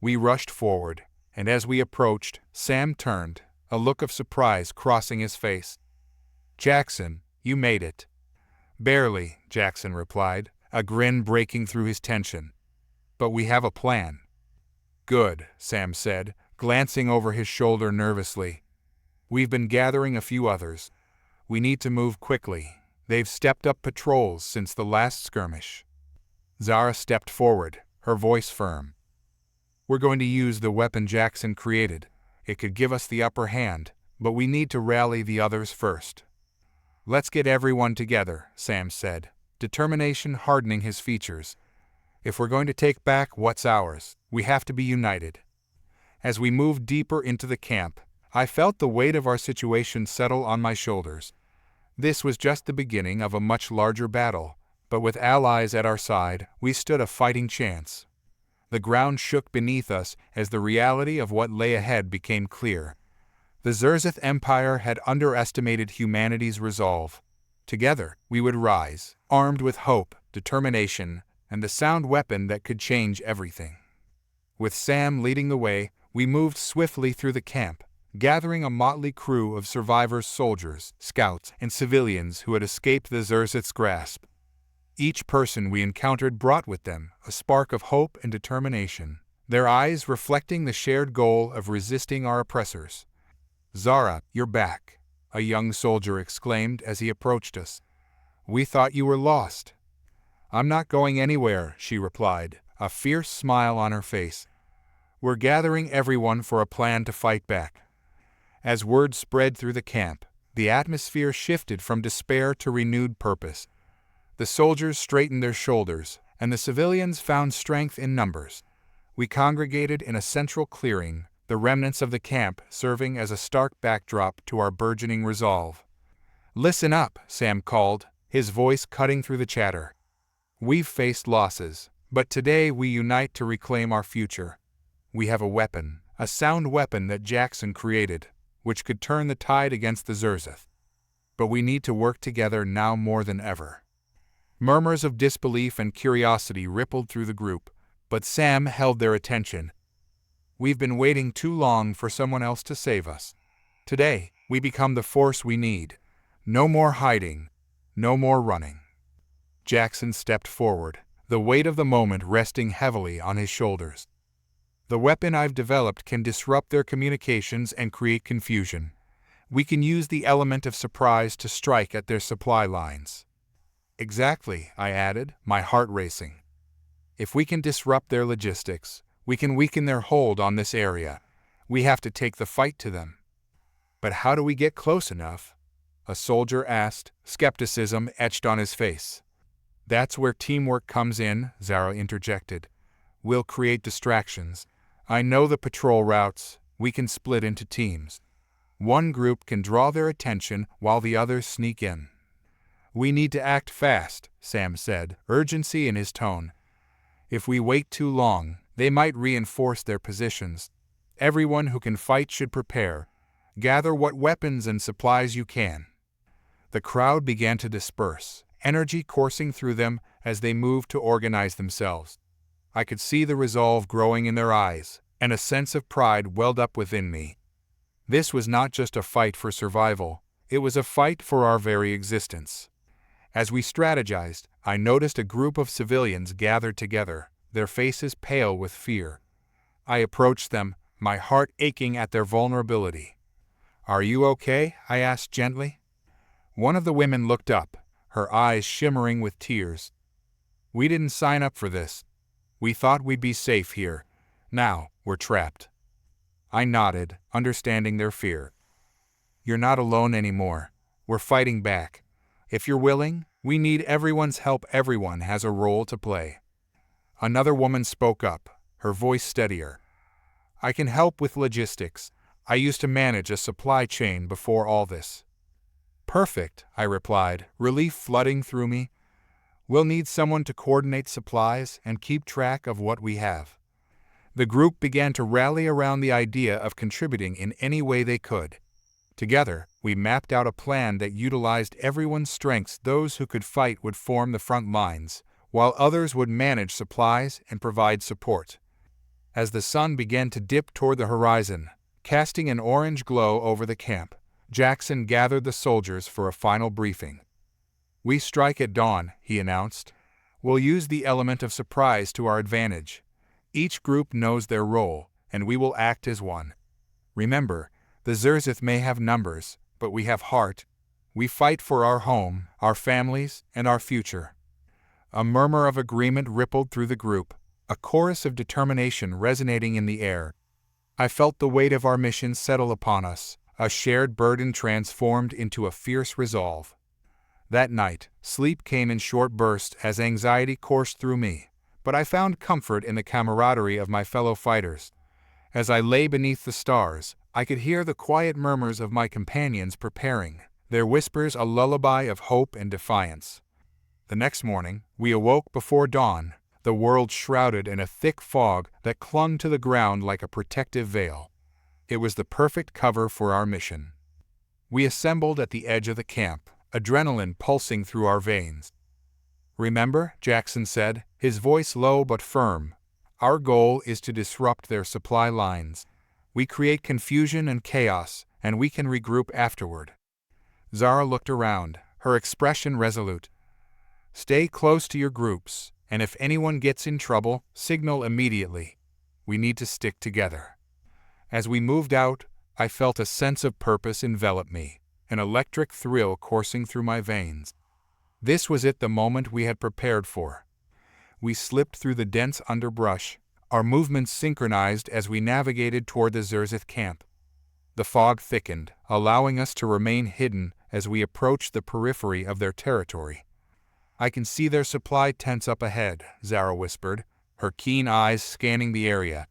We rushed forward, and as we approached, Sam turned, a look of surprise crossing his face. "Jackson, you made it." "Barely," Jackson replied, a grin breaking through his tension. "But we have a plan." "Good," Sam said, glancing over his shoulder nervously. "We've been gathering a few others. We need to move quickly. They've stepped up patrols since the last skirmish." Zara stepped forward, her voice firm. "We're going to use the weapon Jackson created. It could give us the upper hand, but we need to rally the others first." "Let's get everyone together," Sam said, determination hardening his features. "If we're going to take back what's ours, we have to be united." As we moved deeper into the camp, I felt the weight of our situation settle on my shoulders. This was just the beginning of a much larger battle, but with allies at our side, we stood a fighting chance. The ground shook beneath us as the reality of what lay ahead became clear. The Xerzith Empire had underestimated humanity's resolve. Together, we would rise, armed with hope, determination, and the sound weapon that could change everything. With Sam leading the way, we moved swiftly through the camp, gathering a motley crew of survivors, soldiers, scouts, and civilians who had escaped the Xerzith's grasp. Each person we encountered brought with them a spark of hope and determination, their eyes reflecting the shared goal of resisting our oppressors. "Zara, you're back," a young soldier exclaimed as he approached us. "We thought you were lost." "I'm not going anywhere," she replied, a fierce smile on her face. "We're gathering everyone for a plan to fight back." As word spread through the camp, the atmosphere shifted from despair to renewed purpose. The soldiers straightened their shoulders, and the civilians found strength in numbers. We congregated in a central clearing, the remnants of the camp serving as a stark backdrop to our burgeoning resolve. "Listen up," Sam called, his voice cutting through the chatter. "We've faced losses, but today we unite to reclaim our future. We have a weapon, a sound weapon that Jackson created, which could turn the tide against the Xerzith. But we need to work together now more than ever." Murmurs of disbelief and curiosity rippled through the group, but Sam held their attention. "We've been waiting too long for someone else to save us. Today, we become the force we need. No more hiding, no more running." Jackson stepped forward, the weight of the moment resting heavily on his shoulders. "The weapon I've developed can disrupt their communications and create confusion. We can use the element of surprise to strike at their supply lines." "Exactly," I added, my heart racing. "If we can disrupt their logistics, we can weaken their hold on this area. We have to take the fight to them." "But how do we get close enough?" a soldier asked, skepticism etched on his face. "That's where teamwork comes in," Zara interjected. "We'll create distractions. I know the patrol routes. We can split into teams. One group can draw their attention while the others sneak in." "We need to act fast," Sam said, urgency in his tone. "If we wait too long, they might reinforce their positions. Everyone who can fight should prepare. Gather what weapons and supplies you can." The crowd began to disperse, energy coursing through them as they moved to organize themselves. I could see the resolve growing in their eyes, and a sense of pride welled up within me. This was not just a fight for survival, it was a fight for our very existence. As we strategized, I noticed a group of civilians gathered together, their faces pale with fear. I approached them, my heart aching at their vulnerability. "Are you okay?" I asked gently. One of the women looked up, her eyes shimmering with tears. "We didn't sign up for this. We thought we'd be safe here. Now, we're trapped." I nodded, understanding their fear. "You're not alone anymore. We're fighting back. If you're willing, we need everyone's help. Everyone has a role to play." Another woman spoke up, her voice steadier. "I can help with logistics. I used to manage a supply chain before all this." "Perfect," I replied, relief flooding through me. "We'll need someone to coordinate supplies and keep track of what we have." The group began to rally around the idea of contributing in any way they could. Together, we mapped out a plan that utilized everyone's strengths. Those who could fight would form the front lines, while others would manage supplies and provide support. As the sun began to dip toward the horizon, casting an orange glow over the camp, Jackson gathered the soldiers for a final briefing. "We strike at dawn," he announced. We'll use the element of surprise to our advantage. Each group knows their role, and we will act as one. Remember, the Xerzith may have numbers, but we have heart. We fight for our home, our families, and our future." A murmur of agreement rippled through the group, a chorus of determination resonating in the air. I felt the weight of our mission settle upon us, a shared burden transformed into a fierce resolve. That night, sleep came in short bursts as anxiety coursed through me, but I found comfort in the camaraderie of my fellow fighters. As I lay beneath the stars, I could hear the quiet murmurs of my companions preparing, their whispers a lullaby of hope and defiance. The next morning, we awoke before dawn, the world shrouded in a thick fog that clung to the ground like a protective veil. It was the perfect cover for our mission. We assembled at the edge of the camp, adrenaline pulsing through our veins. "Remember," Jackson said, his voice low but firm, "our goal is to disrupt their supply lines. We create confusion and chaos, and we can regroup afterward." Zara looked around, her expression resolute. "Stay close to your groups, and if anyone gets in trouble, signal immediately. We need to stick together." As we moved out, I felt a sense of purpose envelop me, an electric thrill coursing through my veins. This was the moment we had prepared for. We slipped through the dense underbrush, our movements synchronized as we navigated toward the Xerzith camp. The fog thickened, allowing us to remain hidden as we approached the periphery of their territory. "I can see their supply tents up ahead," Zara whispered, her keen eyes scanning the area.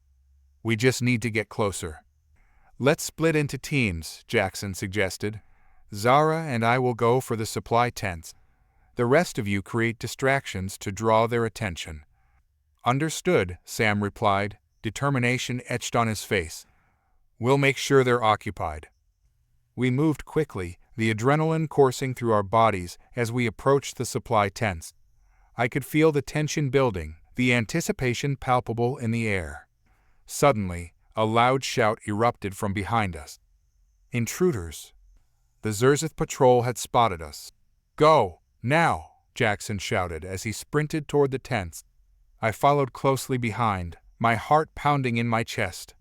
"We just need to get closer." "Let's split into teams," Jackson suggested. "Zara and I will go for the supply tents. The rest of you create distractions to draw their attention." "Understood," Sam replied, determination etched on his face. "We'll make sure they're occupied." We moved quickly, the adrenaline coursing through our bodies as we approached the supply tents. I could feel the tension building, the anticipation palpable in the air. Suddenly, a loud shout erupted from behind us. "Intruders!" The Xerzith patrol had spotted us. "Go, now!" Jackson shouted as he sprinted toward the tents. I followed closely behind, my heart pounding in my chest.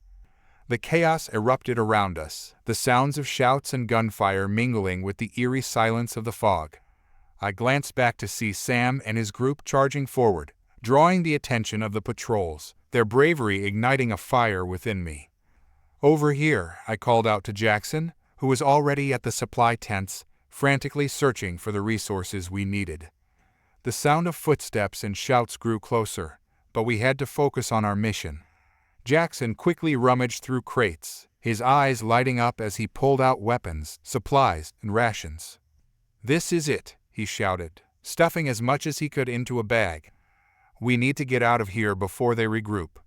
The chaos erupted around us, the sounds of shouts and gunfire mingling with the eerie silence of the fog. I glanced back to see Sam and his group charging forward, drawing the attention of the patrols, their bravery igniting a fire within me. "Over here," I called out to Jackson, who was already at the supply tents, frantically searching for the resources we needed. The sound of footsteps and shouts grew closer, but we had to focus on our mission. Jackson quickly rummaged through crates, his eyes lighting up as he pulled out weapons, supplies, and rations. "This is it," he shouted, stuffing as much as he could into a bag. "We need to get out of here before they regroup."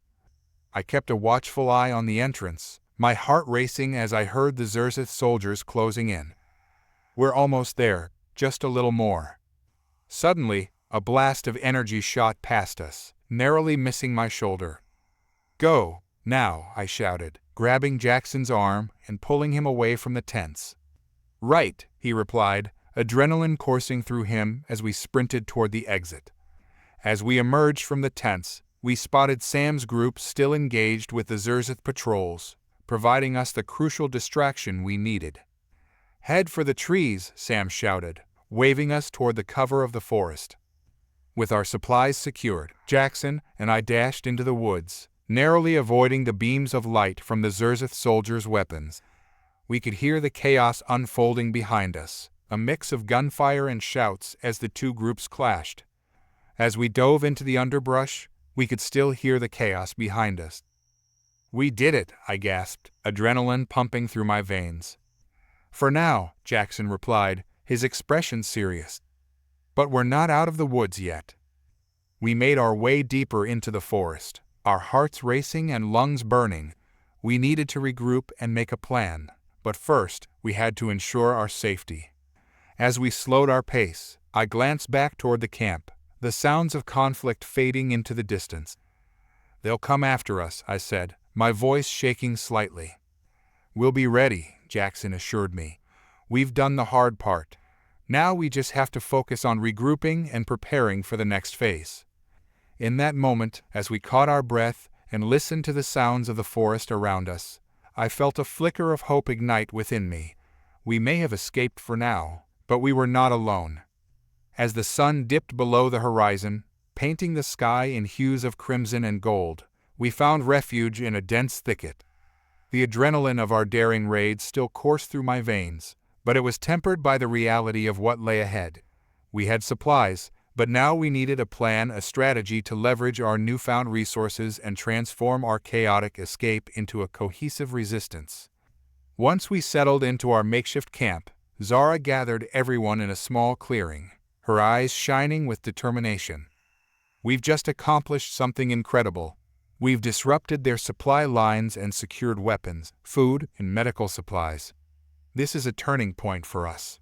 I kept a watchful eye on the entrance, my heart racing as I heard the Xerzith soldiers closing in. "We're almost there, just a little more." Suddenly, a blast of energy shot past us, narrowly missing my shoulder. "Go, now," I shouted, grabbing Jackson's arm and pulling him away from the tents. "Right," he replied, adrenaline coursing through him as we sprinted toward the exit. As we emerged from the tents, we spotted Sam's group still engaged with the Xerzith patrols, providing us the crucial distraction we needed. "Head for the trees," Sam shouted, waving us toward the cover of the forest. With our supplies secured, Jackson and I dashed into the woods, narrowly avoiding the beams of light from the Xerzith soldiers' weapons. We could hear the chaos unfolding behind us, a mix of gunfire and shouts as the two groups clashed. As we dove into the underbrush, we could still hear the chaos behind us. "We did it," I gasped, adrenaline pumping through my veins. "For now," Jackson replied, his expression serious. "But we're not out of the woods yet." We made our way deeper into the forest, our hearts racing and lungs burning. We needed to regroup and make a plan, but first we had to ensure our safety. As we slowed our pace, I glanced back toward the camp, the sounds of conflict fading into the distance. "They'll come after us," I said, my voice shaking slightly. "We'll be ready," Jackson assured me. "We've done the hard part. Now we just have to focus on regrouping and preparing for the next phase. In that moment, as we caught our breath and listened to the sounds of the forest around us, I felt a flicker of hope ignite within me. We may have escaped for now, but we were not alone. As the sun dipped below the horizon, painting the sky in hues of crimson and gold, we found refuge in a dense thicket. The adrenaline of our daring raid still coursed through my veins, but it was tempered by the reality of what lay ahead. We had supplies, but now we needed a plan, a strategy to leverage our newfound resources and transform our chaotic escape into a cohesive resistance. Once we settled into our makeshift camp, Zara gathered everyone in a small clearing, her eyes shining with determination. "We've just accomplished something incredible. We've disrupted their supply lines and secured weapons, food, and medical supplies. This is a turning point for us."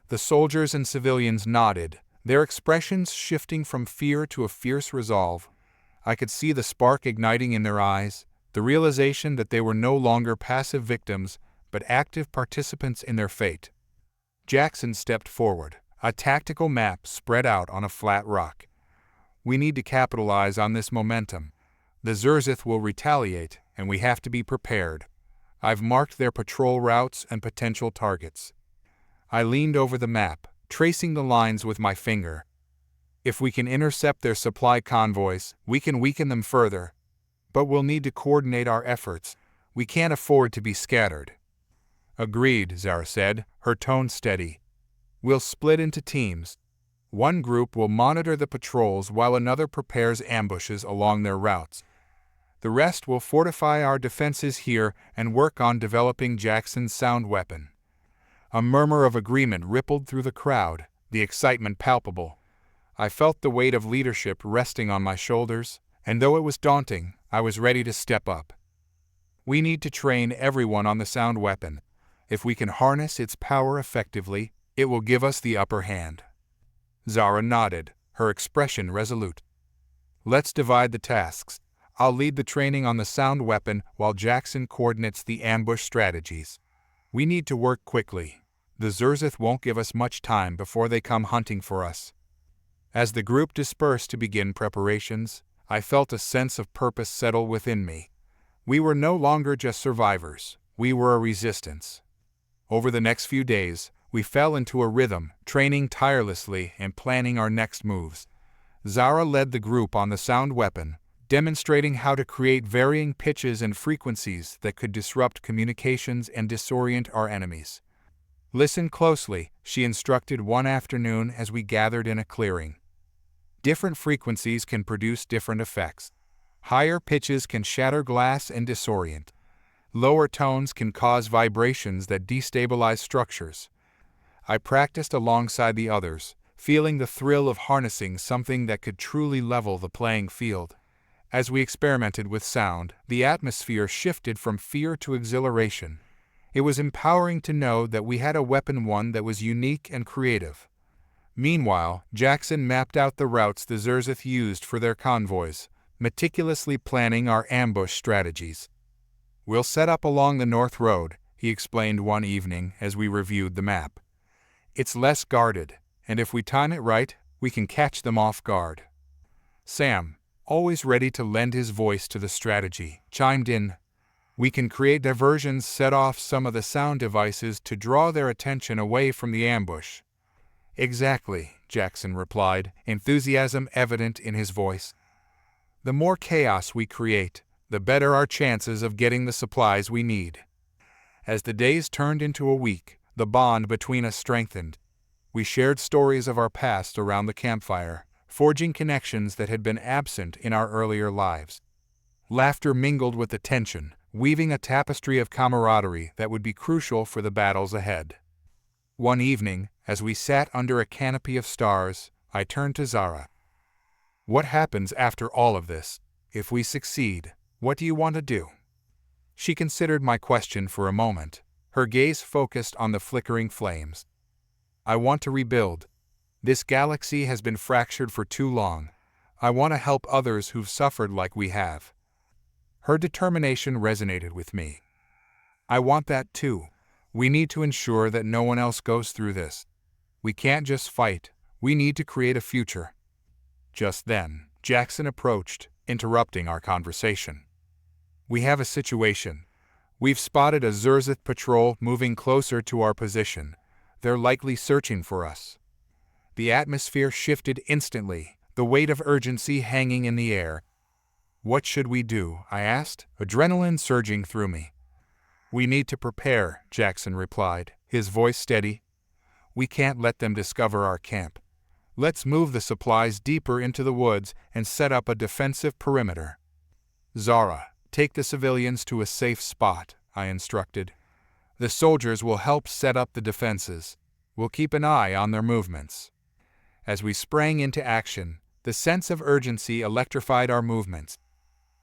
The soldiers and civilians nodded, their expressions shifting from fear to a fierce resolve. I could see the spark igniting in their eyes, the realization that they were no longer passive victims, but active participants in their fate. Jackson stepped forward, a tactical map spread out on a flat rock. "We need to capitalize on this momentum. The Xerzith will retaliate, and we have to be prepared. I've marked their patrol routes and potential targets." I leaned over the map, tracing the lines with my finger. "If we can intercept their supply convoys, we can weaken them further. But we'll need to coordinate our efforts. We can't afford to be scattered." "Agreed," Zara said, her tone steady. "We'll split into teams. One group will monitor the patrols while another prepares ambushes along their routes. The rest will fortify our defenses here and work on developing Jackson's sound weapon." A murmur of agreement rippled through the crowd, the excitement palpable. I felt the weight of leadership resting on my shoulders, and though it was daunting, I was ready to step up. "We need to train everyone on the sound weapon. If we can harness its power effectively, it will give us the upper hand." Zara nodded, her expression resolute. "Let's divide the tasks. I'll lead the training on the sound weapon while Jackson coordinates the ambush strategies. We need to work quickly. The Xerzith won't give us much time before they come hunting for us." As the group dispersed to begin preparations, I felt a sense of purpose settle within me. We were no longer just survivors, we were a resistance. Over the next few days, we fell into a rhythm, training tirelessly and planning our next moves. Zara led the group on the sound weapon, demonstrating how to create varying pitches and frequencies that could disrupt communications and disorient our enemies. "Listen closely," she instructed one afternoon as we gathered in a clearing. "Different frequencies can produce different effects. Higher pitches can shatter glass and disorient. Lower tones can cause vibrations that destabilize structures." I practiced alongside the others, feeling the thrill of harnessing something that could truly level the playing field. As we experimented with sound, the atmosphere shifted from fear to exhilaration. It was empowering to know that we had a weapon, one that was unique and creative. Meanwhile, Jackson mapped out the routes the Xerzith used for their convoys, meticulously planning our ambush strategies. "We'll set up along the North Road," he explained one evening as we reviewed the map. "It's less guarded, and if we time it right, we can catch them off guard." Sam, always ready to lend his voice to the strategy, chimed in. "We can create diversions, set off some of the sound devices to draw their attention away from the ambush." "Exactly," Jackson replied, enthusiasm evident in his voice. "The more chaos we create, the better our chances of getting the supplies we need." As the days turned into a week, the bond between us strengthened. We shared stories of our past around the campfire, forging connections that had been absent in our earlier lives. Laughter mingled with the tension, weaving a tapestry of camaraderie that would be crucial for the battles ahead. One evening, as we sat under a canopy of stars, I turned to Zara. "What happens after all of this? If we succeed, what do you want to do?" She considered my question for a moment, her gaze focused on the flickering flames. "I want to rebuild. This galaxy has been fractured for too long. I want to help others who've suffered like we have." Her determination resonated with me. "I want that too. We need to ensure that no one else goes through this. We can't just fight. We need to create a future. Just then, Jackson approached, interrupting our conversation. We have a situation. We've spotted a Xerzith patrol moving closer to our position. They're likely searching for us. The atmosphere shifted instantly, the weight of urgency hanging in the air. What should we do? I asked, adrenaline surging through me. We need to prepare, Jackson replied, his voice steady. We can't let them discover our camp. Let's move the supplies deeper into the woods and set up a defensive perimeter. Zara, take the civilians to a safe spot, I instructed. The soldiers will help set up the defenses. We'll keep an eye on their movements. As we sprang into action, the sense of urgency electrified our movements.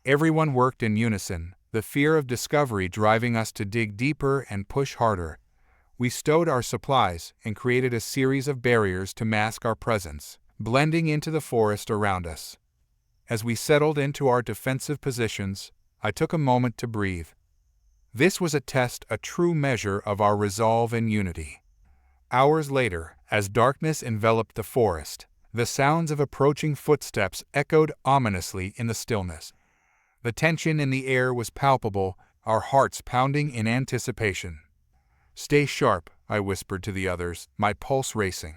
Everyone worked in unison, the fear of discovery driving us to dig deeper and push harder. We stowed our supplies and created a series of barriers to mask our presence, blending into the forest around us. As we settled into our defensive positions, I took a moment to breathe. This was a test, a true measure of our resolve and unity. Hours later, as darkness enveloped the forest, the sounds of approaching footsteps echoed ominously in the stillness. The tension in the air was palpable, our hearts pounding in anticipation. Stay sharp, I whispered to the others, my pulse racing.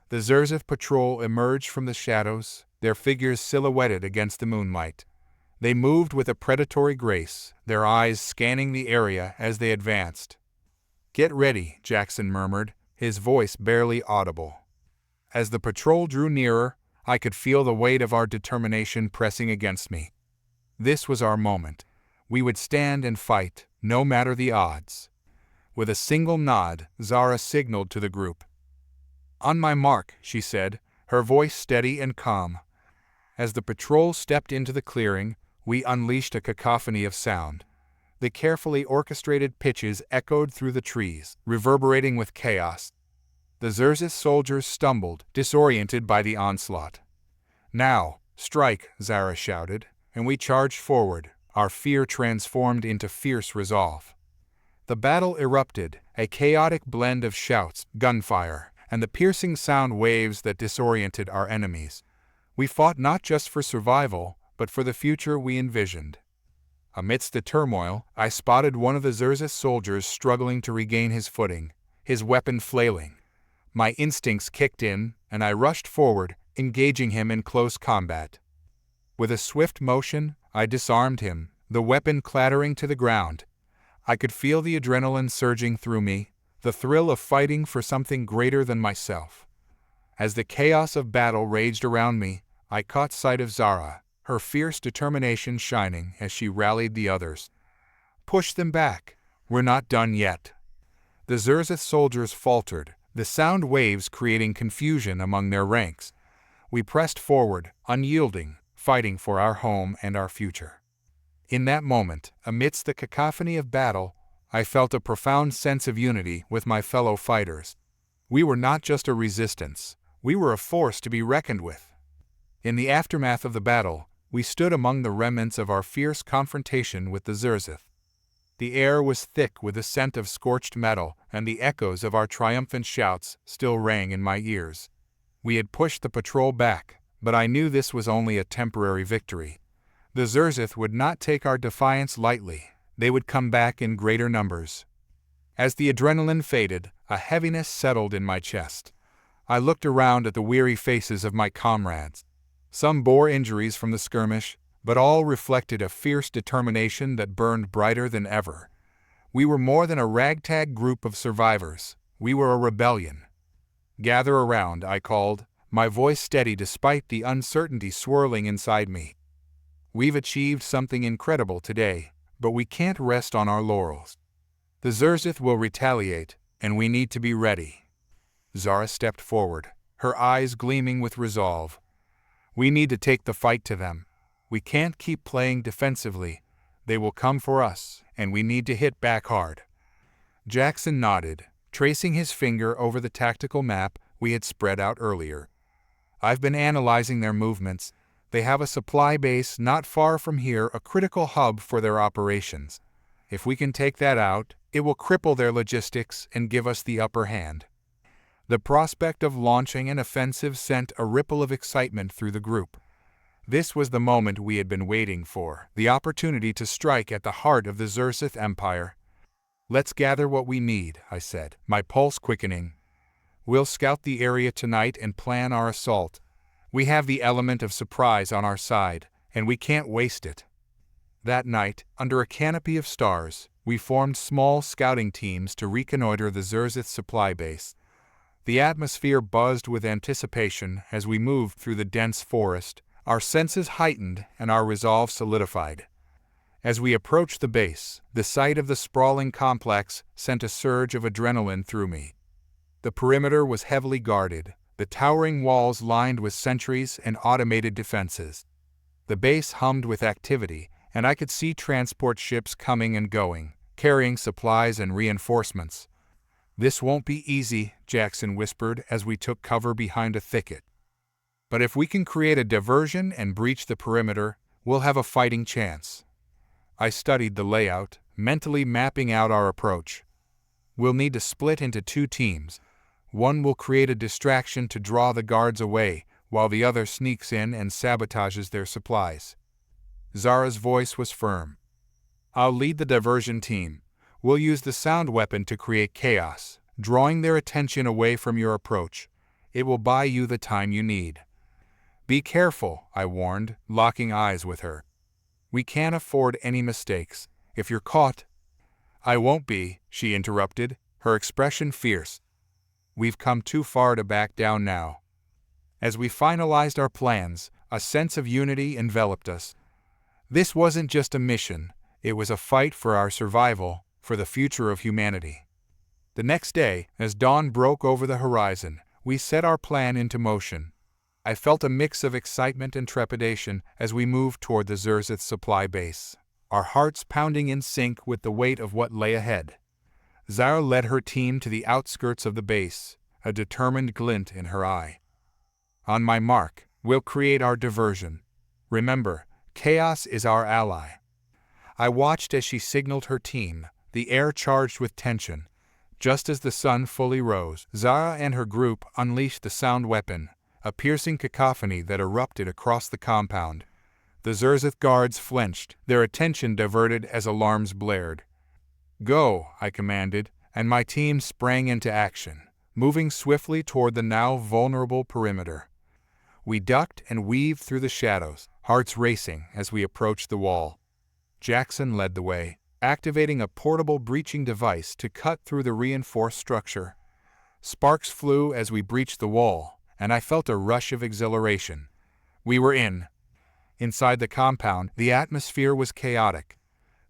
The Xerzith patrol emerged from the shadows, their figures silhouetted against the moonlight. They moved with a predatory grace, their eyes scanning the area as they advanced. Get ready, Jackson murmured, his voice barely audible. As the patrol drew nearer, I could feel the weight of our determination pressing against me. This was our moment. We would stand and fight, no matter the odds. With a single nod, Zara signaled to the group. On my mark, she said, her voice steady and calm. As the patrol stepped into the clearing, we unleashed a cacophony of sound. The carefully orchestrated pitches echoed through the trees, reverberating with chaos. The Xerzith soldiers stumbled, disoriented by the onslaught. Now, strike, Zara shouted, and we charged forward, our fear transformed into fierce resolve. The battle erupted, a chaotic blend of shouts, gunfire, and the piercing sound waves that disoriented our enemies. We fought not just for survival, but for the future we envisioned. Amidst the turmoil, I spotted one of the Xerzith soldiers struggling to regain his footing, his weapon flailing. My instincts kicked in, and I rushed forward, engaging him in close combat. With a swift motion, I disarmed him, the weapon clattering to the ground. I could feel the adrenaline surging through me, the thrill of fighting for something greater than myself. As the chaos of battle raged around me, I caught sight of Zara, her fierce determination shining as she rallied the others. Push them back. We're not done yet. The Xerzith soldiers faltered, the sound waves creating confusion among their ranks. We pressed forward, unyielding, fighting for our home and our future. In that moment, amidst the cacophony of battle, I felt a profound sense of unity with my fellow fighters. We were not just a resistance, we were a force to be reckoned with. In the aftermath of the battle, we stood among the remnants of our fierce confrontation with the Xerzith. The air was thick with the scent of scorched metal, and the echoes of our triumphant shouts still rang in my ears. We had pushed the patrol back, but I knew this was only a temporary victory. The Xerzith would not take our defiance lightly. They would come back in greater numbers. As the adrenaline faded, a heaviness settled in my chest. I looked around at the weary faces of my comrades. Some bore injuries from the skirmish, but all reflected a fierce determination that burned brighter than ever. We were more than a ragtag group of survivors. We were a rebellion. Gather around, I called, my voice steady despite the uncertainty swirling inside me. We've achieved something incredible today, but we can't rest on our laurels. The Xerzith will retaliate, and we need to be ready. Zara stepped forward, her eyes gleaming with resolve. We need to take the fight to them. We can't keep playing defensively. They will come for us, and we need to hit back hard. Jackson nodded, tracing his finger over the tactical map we had spread out earlier. I've been analyzing their movements. They have a supply base not far from here, a critical hub for their operations. If we can take that out, it will cripple their logistics and give us the upper hand. The prospect of launching an offensive sent a ripple of excitement through the group. This was the moment we had been waiting for, the opportunity to strike at the heart of the Xerzith Empire. "Let's gather what we need," I said, my pulse quickening. "We'll scout the area tonight and plan our assault. We have the element of surprise on our side, and we can't waste it." That night, under a canopy of stars, we formed small scouting teams to reconnoiter the Xerzith supply base. The atmosphere buzzed with anticipation as we moved through the dense forest, our senses heightened and our resolve solidified. As we approached the base, the sight of the sprawling complex sent a surge of adrenaline through me. The perimeter was heavily guarded, the towering walls lined with sentries and automated defenses. The base hummed with activity, and I could see transport ships coming and going, carrying supplies and reinforcements. "This won't be easy," Jackson whispered as we took cover behind a thicket. "But if we can create a diversion and breach the perimeter, we'll have a fighting chance." I studied the layout, mentally mapping out our approach. "We'll need to split into 2 teams. One will create a distraction to draw the guards away, while the other sneaks in and sabotages their supplies." Zara's voice was firm. "I'll lead the diversion team. We'll use the sound weapon to create chaos, drawing their attention away from your approach. It will buy you the time you need." "Be careful," I warned, locking eyes with her. "We can't afford any mistakes. If you're caught—" "I won't be," she interrupted, her expression fierce. "We've come too far to back down now." As we finalized our plans, a sense of unity enveloped us. This wasn't just a mission, it was a fight for our survival, for the future of humanity. The next day, as dawn broke over the horizon, we set our plan into motion. I felt a mix of excitement and trepidation as we moved toward the Xerzith supply base, our hearts pounding in sync with the weight of what lay ahead. Zara led her team to the outskirts of the base, a determined glint in her eye. "On my mark, we'll create our diversion. Remember, chaos is our ally." I watched as she signaled her team, the air charged with tension. Just as the sun fully rose, Zara and her group unleashed the sound weapon, a piercing cacophony that erupted across the compound. The Xerzith guards flinched, their attention diverted as alarms blared. "Go," I commanded, and my team sprang into action, moving swiftly toward the now vulnerable perimeter. We ducked and weaved through the shadows, hearts racing as we approached the wall. Jackson led the way, activating a portable breaching device to cut through the reinforced structure. Sparks flew as we breached the wall, and I felt a rush of exhilaration. We were in. Inside the compound, the atmosphere was chaotic.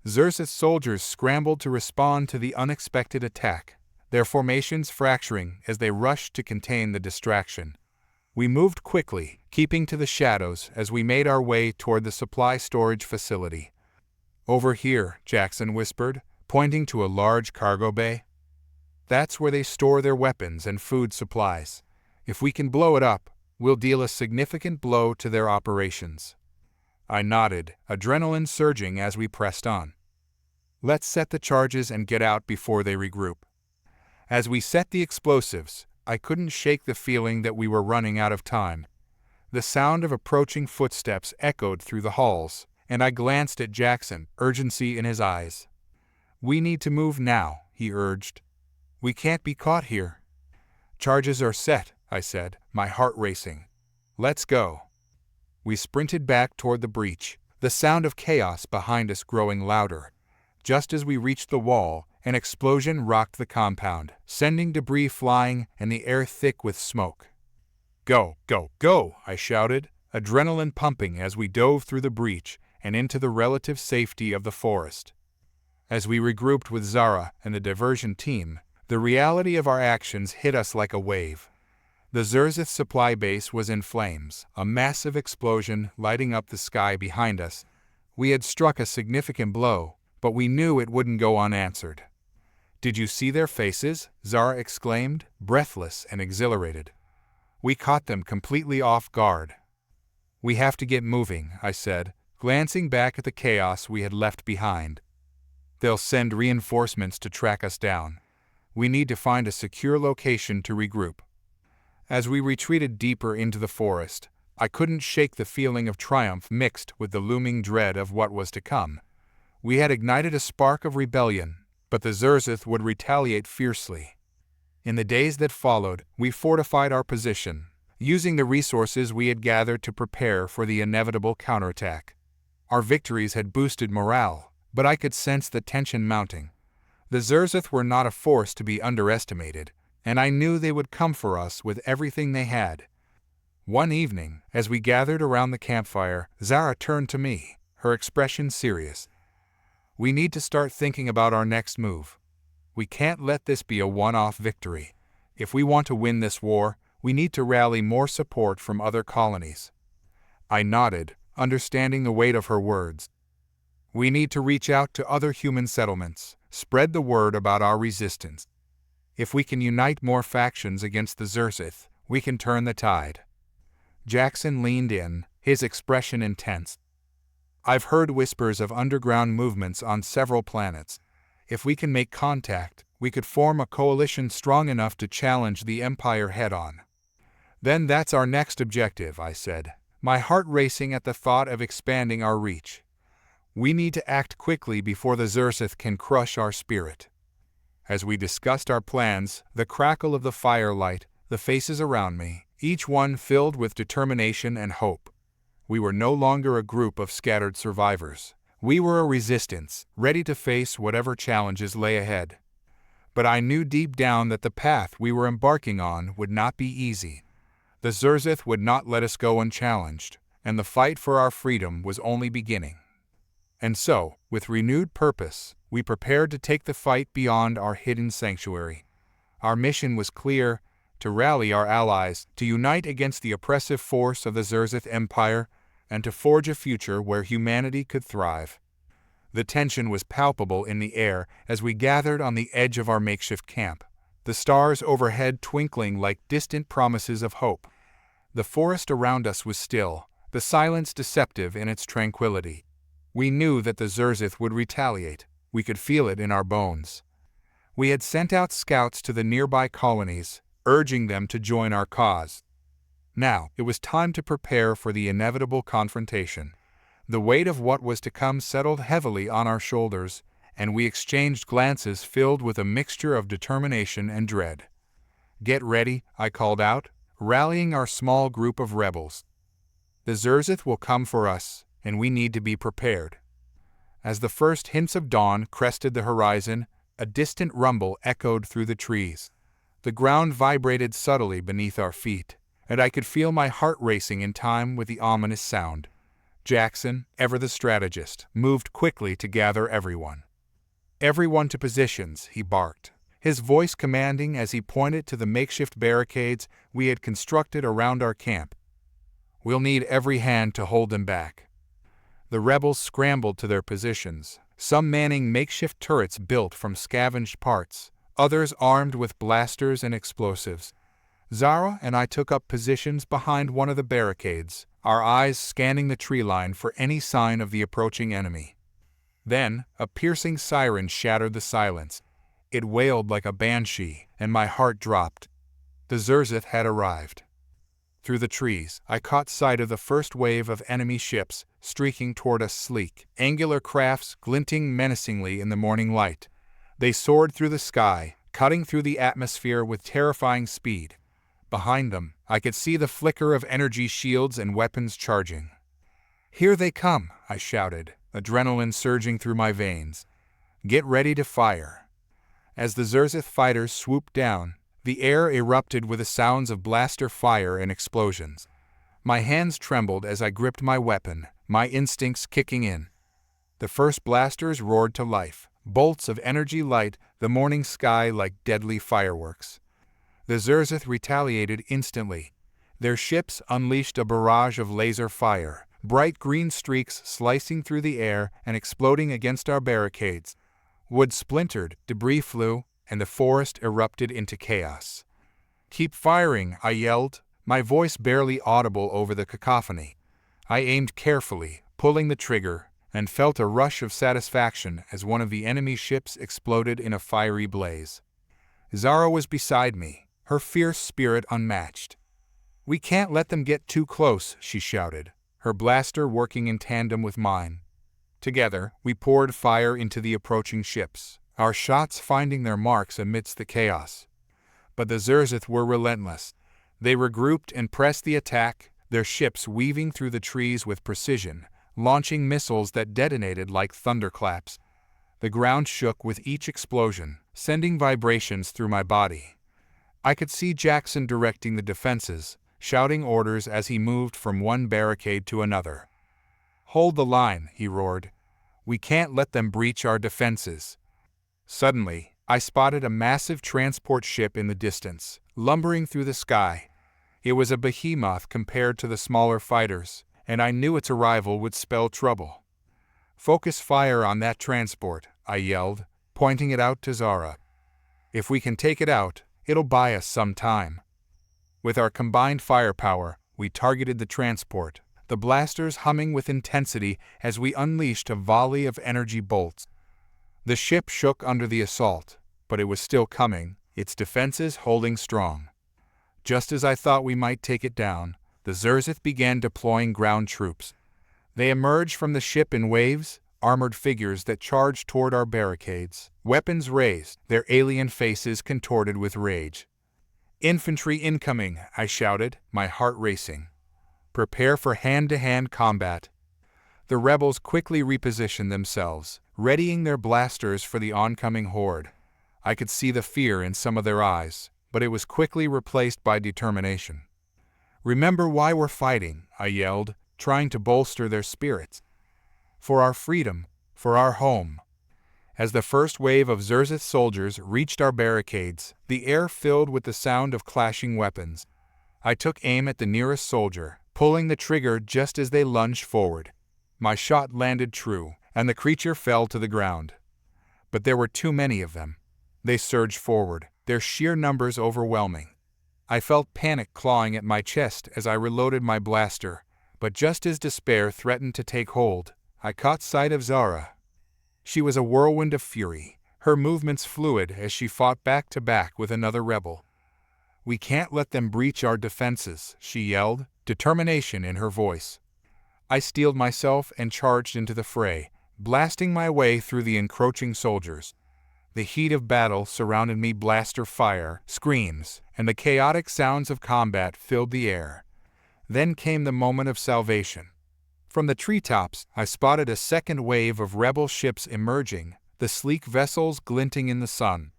Xerzith soldiers scrambled to respond to the unexpected attack, their formations fracturing as they rushed to contain the distraction. We moved quickly, keeping to the shadows as we made our way toward the supply storage facility. "Over here," Jackson whispered, pointing to a large cargo bay. "That's where they store their weapons and food supplies. If we can blow it up, we'll deal a significant blow to their operations." I nodded, adrenaline surging as we pressed on. "Let's set the charges and get out before they regroup." As we set the explosives, I couldn't shake the feeling that we were running out of time. The sound of approaching footsteps echoed through the halls, and I glanced at Jackson, urgency in his eyes. "We need to move now," he urged. "We can't be caught here." "Charges are set," I said, my heart racing. "Let's go." We sprinted back toward the breach, the sound of chaos behind us growing louder. Just as we reached the wall, an explosion rocked the compound, sending debris flying and the air thick with smoke. "Go, go, go!" I shouted, adrenaline pumping as we dove through the breach and into the relative safety of the forest. As we regrouped with Zara and the diversion team, the reality of our actions hit us like a wave. The Xerzith supply base was in flames, a massive explosion lighting up the sky behind us. We had struck a significant blow, but we knew it wouldn't go unanswered. "Did you see their faces?" Zara exclaimed, breathless and exhilarated. "We caught them completely off guard." "We have to get moving," I said, glancing back at the chaos we had left behind. "They'll send reinforcements to track us down. We need to find a secure location to regroup." As we retreated deeper into the forest, I couldn't shake the feeling of triumph mixed with the looming dread of what was to come. We had ignited a spark of rebellion, but the Xerzith would retaliate fiercely. In the days that followed, we fortified our position, using the resources we had gathered to prepare for the inevitable counterattack. Our victories had boosted morale, but I could sense the tension mounting. The Xerzith were not a force to be underestimated, and I knew they would come for us with everything they had. One evening, as we gathered around the campfire, Zara turned to me, her expression serious. "We need to start thinking about our next move. We can't let this be a one-off victory. If we want to win this war, we need to rally more support from other colonies." I nodded, understanding the weight of her words. "We need to reach out to other human settlements, spread the word about our resistance. If we can unite more factions against the Xerzith, we can turn the tide." Jackson leaned in, his expression intense. "I've heard whispers of underground movements on several planets. If we can make contact, we could form a coalition strong enough to challenge the Empire head-on." "Then that's our next objective," I said, my heart racing at the thought of expanding our reach. "We need to act quickly before the Xerzith can crush our spirit." As we discussed our plans, the crackle of the firelight, the faces around me, each one filled with determination and hope. We were no longer a group of scattered survivors. We were a resistance, ready to face whatever challenges lay ahead. But I knew deep down that the path we were embarking on would not be easy. The Xerzith would not let us go unchallenged, and the fight for our freedom was only beginning. And so, with renewed purpose, we prepared to take the fight beyond our hidden sanctuary. Our mission was clear: to rally our allies, to unite against the oppressive force of the Xerzith Empire, and to forge a future where humanity could thrive. The tension was palpable in the air as we gathered on the edge of our makeshift camp, the stars overhead twinkling like distant promises of hope. The forest around us was still, the silence deceptive in its tranquility. We knew that the Xerzith would retaliate. We could feel it in our bones. We had sent out scouts to the nearby colonies, urging them to join our cause. Now, it was time to prepare for the inevitable confrontation. The weight of what was to come settled heavily on our shoulders, and we exchanged glances filled with a mixture of determination and dread. "Get ready," I called out, rallying our small group of rebels. "The Xerzith will come for us, and we need to be prepared." As the first hints of dawn crested the horizon, a distant rumble echoed through the trees. The ground vibrated subtly beneath our feet, and I could feel my heart racing in time with the ominous sound. Jackson, ever the strategist, moved quickly to gather everyone. "Everyone to positions," he barked, his voice commanding as he pointed to the makeshift barricades we had constructed around our camp. "We'll need every hand to hold them back." The rebels scrambled to their positions, some manning makeshift turrets built from scavenged parts, others armed with blasters and explosives. Zara and I took up positions behind one of the barricades, our eyes scanning the tree line for any sign of the approaching enemy. Then, a piercing siren shattered the silence. It wailed like a banshee, and my heart dropped. The Xerzith had arrived. Through the trees, I caught sight of the first wave of enemy ships streaking toward us, sleek, angular crafts glinting menacingly in the morning light. They soared through the sky, cutting through the atmosphere with terrifying speed. Behind them, I could see the flicker of energy shields and weapons charging. "Here they come," I shouted, adrenaline surging through my veins. "Get ready to fire." As the Xerzith fighters swooped down, the air erupted with the sounds of blaster fire and explosions. My hands trembled as I gripped my weapon, my instincts kicking in. The first blasters roared to life, bolts of energy light the morning sky like deadly fireworks. The Xerzith retaliated instantly. Their ships unleashed a barrage of laser fire, bright green streaks slicing through the air and exploding against our barricades. Wood splintered, debris flew, and the forest erupted into chaos. "Keep firing," I yelled, my voice barely audible over the cacophony. I aimed carefully, pulling the trigger, and felt a rush of satisfaction as one of the enemy ships exploded in a fiery blaze. Zara was beside me, her fierce spirit unmatched. "We can't let them get too close," she shouted, her blaster working in tandem with mine. Together, we poured fire into the approaching ships, our shots finding their marks amidst the chaos. But the Xerzith were relentless. They regrouped and pressed the attack, their ships weaving through the trees with precision, launching missiles that detonated like thunderclaps. The ground shook with each explosion, sending vibrations through my body. I could see Jackson directing the defenses, shouting orders as he moved from one barricade to another. "Hold the line," he roared. "We can't let them breach our defenses." Suddenly, I spotted a massive transport ship in the distance, lumbering through the sky. It was a behemoth compared to the smaller fighters, and I knew its arrival would spell trouble. "Focus fire on that transport," I yelled, pointing it out to Zara. "If we can take it out, it'll buy us some time." With our combined firepower, we targeted the transport, the blasters humming with intensity as we unleashed a volley of energy bolts. The ship shook under the assault, but it was still coming, its defenses holding strong. Just as I thought we might take it down, the Xerzith began deploying ground troops. They emerged from the ship in waves, armored figures that charged toward our barricades, weapons raised, their alien faces contorted with rage. "Infantry incoming," I shouted, my heart racing. "Prepare for hand-to-hand combat." The rebels quickly repositioned themselves, readying their blasters for the oncoming horde. I could see the fear in some of their eyes, but it was quickly replaced by determination. "Remember why we're fighting," I yelled, trying to bolster their spirits. "For our freedom, for our home." As the first wave of Xerzith soldiers reached our barricades, the air filled with the sound of clashing weapons. I took aim at the nearest soldier, pulling the trigger just as they lunged forward. My shot landed true, and the creature fell to the ground. But there were too many of them. They surged forward, their sheer numbers overwhelming. I felt panic clawing at my chest as I reloaded my blaster, but just as despair threatened to take hold, I caught sight of Zara. She was a whirlwind of fury, her movements fluid as she fought back to back with another rebel. "We can't let them breach our defenses," she yelled, determination in her voice. I steeled myself and charged into the fray, blasting my way through the encroaching soldiers. The heat of battle surrounded me, blaster fire, screams, and the chaotic sounds of combat filled the air. Then came the moment of salvation. From the treetops, I spotted a second wave of rebel ships emerging, the sleek vessels glinting in the sun.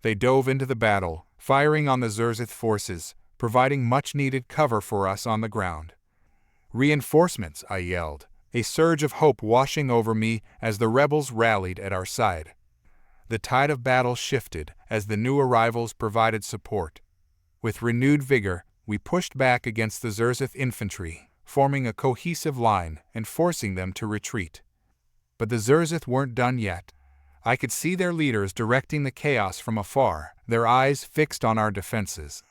They dove into the battle, firing on the Xerzith forces, providing much-needed cover for us on the ground. "Reinforcements," I yelled, a surge of hope washing over me as the rebels rallied at our side. The tide of battle shifted as the new arrivals provided support. With renewed vigor, we pushed back against the Xerzith infantry, forming a cohesive line and forcing them to retreat. But the Xerzith weren't done yet. I could see their leaders directing the chaos from afar, their eyes fixed on our defenses.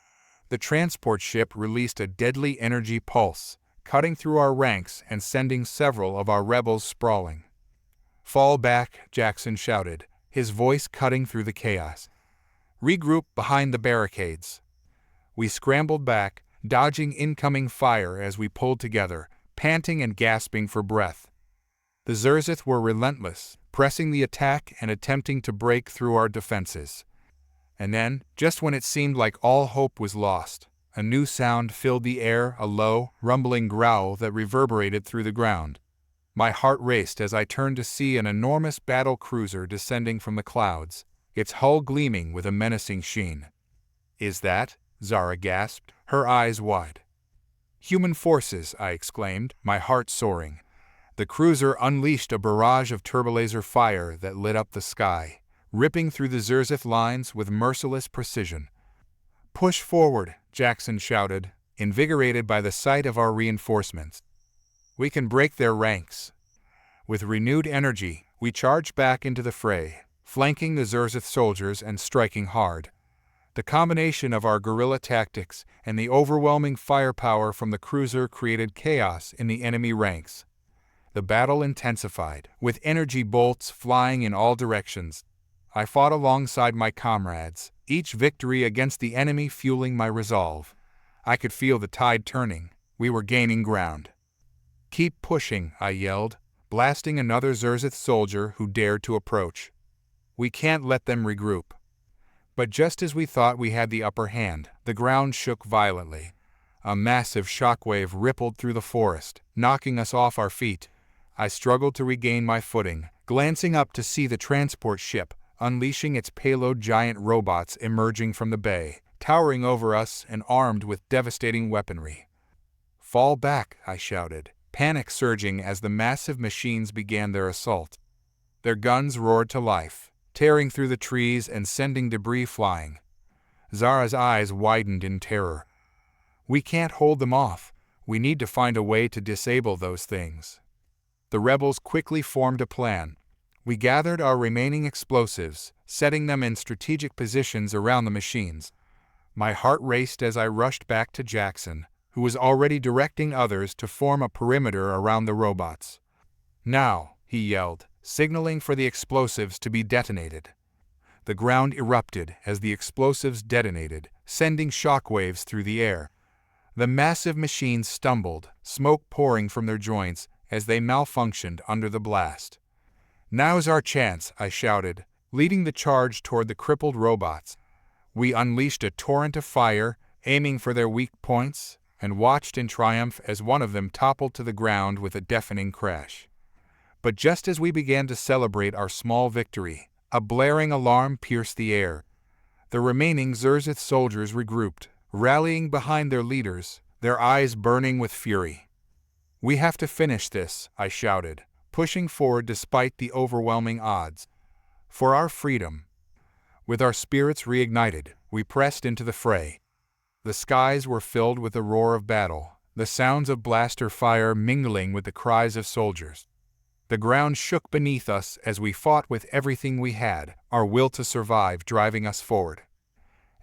The transport ship released a deadly energy pulse, cutting through our ranks and sending several of our rebels sprawling. "Fall back," Jackson shouted, his voice cutting through the chaos. "Regroup behind the barricades." We scrambled back, dodging incoming fire as we pulled together, panting and gasping for breath. The Xerzith were relentless, pressing the attack and attempting to break through our defenses. And then, just when it seemed like all hope was lost, a new sound filled the air, a low, rumbling growl that reverberated through the ground. My heart raced as I turned to see an enormous battle cruiser descending from the clouds, its hull gleaming with a menacing sheen. "Is that?" Zara gasped, her eyes wide. "Human forces," I exclaimed, my heart soaring. The cruiser unleashed a barrage of turbolaser fire that lit up the sky, ripping through the Xerzith lines with merciless precision. "Push forward," Jackson shouted, invigorated by the sight of our reinforcements. "We can break their ranks." With renewed energy, we charged back into the fray, flanking the Xerzith soldiers and striking hard. The combination of our guerrilla tactics and the overwhelming firepower from the cruiser created chaos in the enemy ranks. The battle intensified, with energy bolts flying in all directions. I fought alongside my comrades, each victory against the enemy fueling my resolve. I could feel the tide turning. We were gaining ground. "Keep pushing," I yelled, blasting another Xerzith soldier who dared to approach. "We can't let them regroup." But just as we thought we had the upper hand, the ground shook violently. A massive shockwave rippled through the forest, knocking us off our feet. I struggled to regain my footing, glancing up to see the transport ship, unleashing its payload giant robots emerging from the bay, towering over us and armed with devastating weaponry. "Fall back," I shouted, panic surging as the massive machines began their assault. Their guns roared to life, tearing through the trees and sending debris flying. Zara's eyes widened in terror. "We can't hold them off. We need to find a way to disable those things." The rebels quickly formed a plan. We gathered our remaining explosives, setting them in strategic positions around the machines. My heart raced as I rushed back to Jackson, who was already directing others to form a perimeter around the robots. "Now," he yelled, signaling for the explosives to be detonated. The ground erupted as the explosives detonated, sending shockwaves through the air. The massive machines stumbled, smoke pouring from their joints as they malfunctioned under the blast. "Now's our chance," I shouted, leading the charge toward the crippled robots. We unleashed a torrent of fire, aiming for their weak points, and watched in triumph as one of them toppled to the ground with a deafening crash. But just as we began to celebrate our small victory, a blaring alarm pierced the air. The remaining Xerzith soldiers regrouped, rallying behind their leaders, their eyes burning with fury. "We have to finish this," I shouted, pushing forward despite the overwhelming odds. "For our freedom." With our spirits reignited, we pressed into the fray. The skies were filled with the roar of battle, the sounds of blaster fire mingling with the cries of soldiers. The ground shook beneath us as we fought with everything we had, our will to survive driving us forward.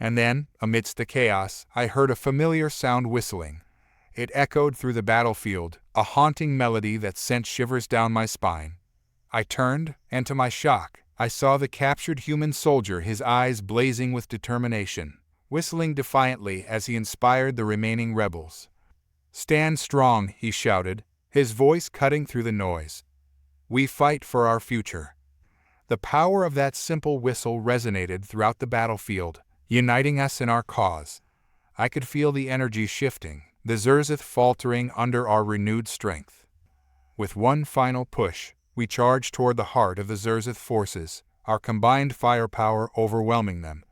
And then, amidst the chaos, I heard a familiar sound whistling. It echoed through the battlefield, a haunting melody that sent shivers down my spine. I turned, and to my shock, I saw the captured human soldier, his eyes blazing with determination, whistling defiantly as he inspired the remaining rebels. "Stand strong," he shouted, his voice cutting through the noise. "We fight for our future." The power of that simple whistle resonated throughout the battlefield, uniting us in our cause. I could feel the energy shifting, the Xerzith faltering under our renewed strength. With one final push, we charged toward the heart of the Xerzith forces, our combined firepower overwhelming them.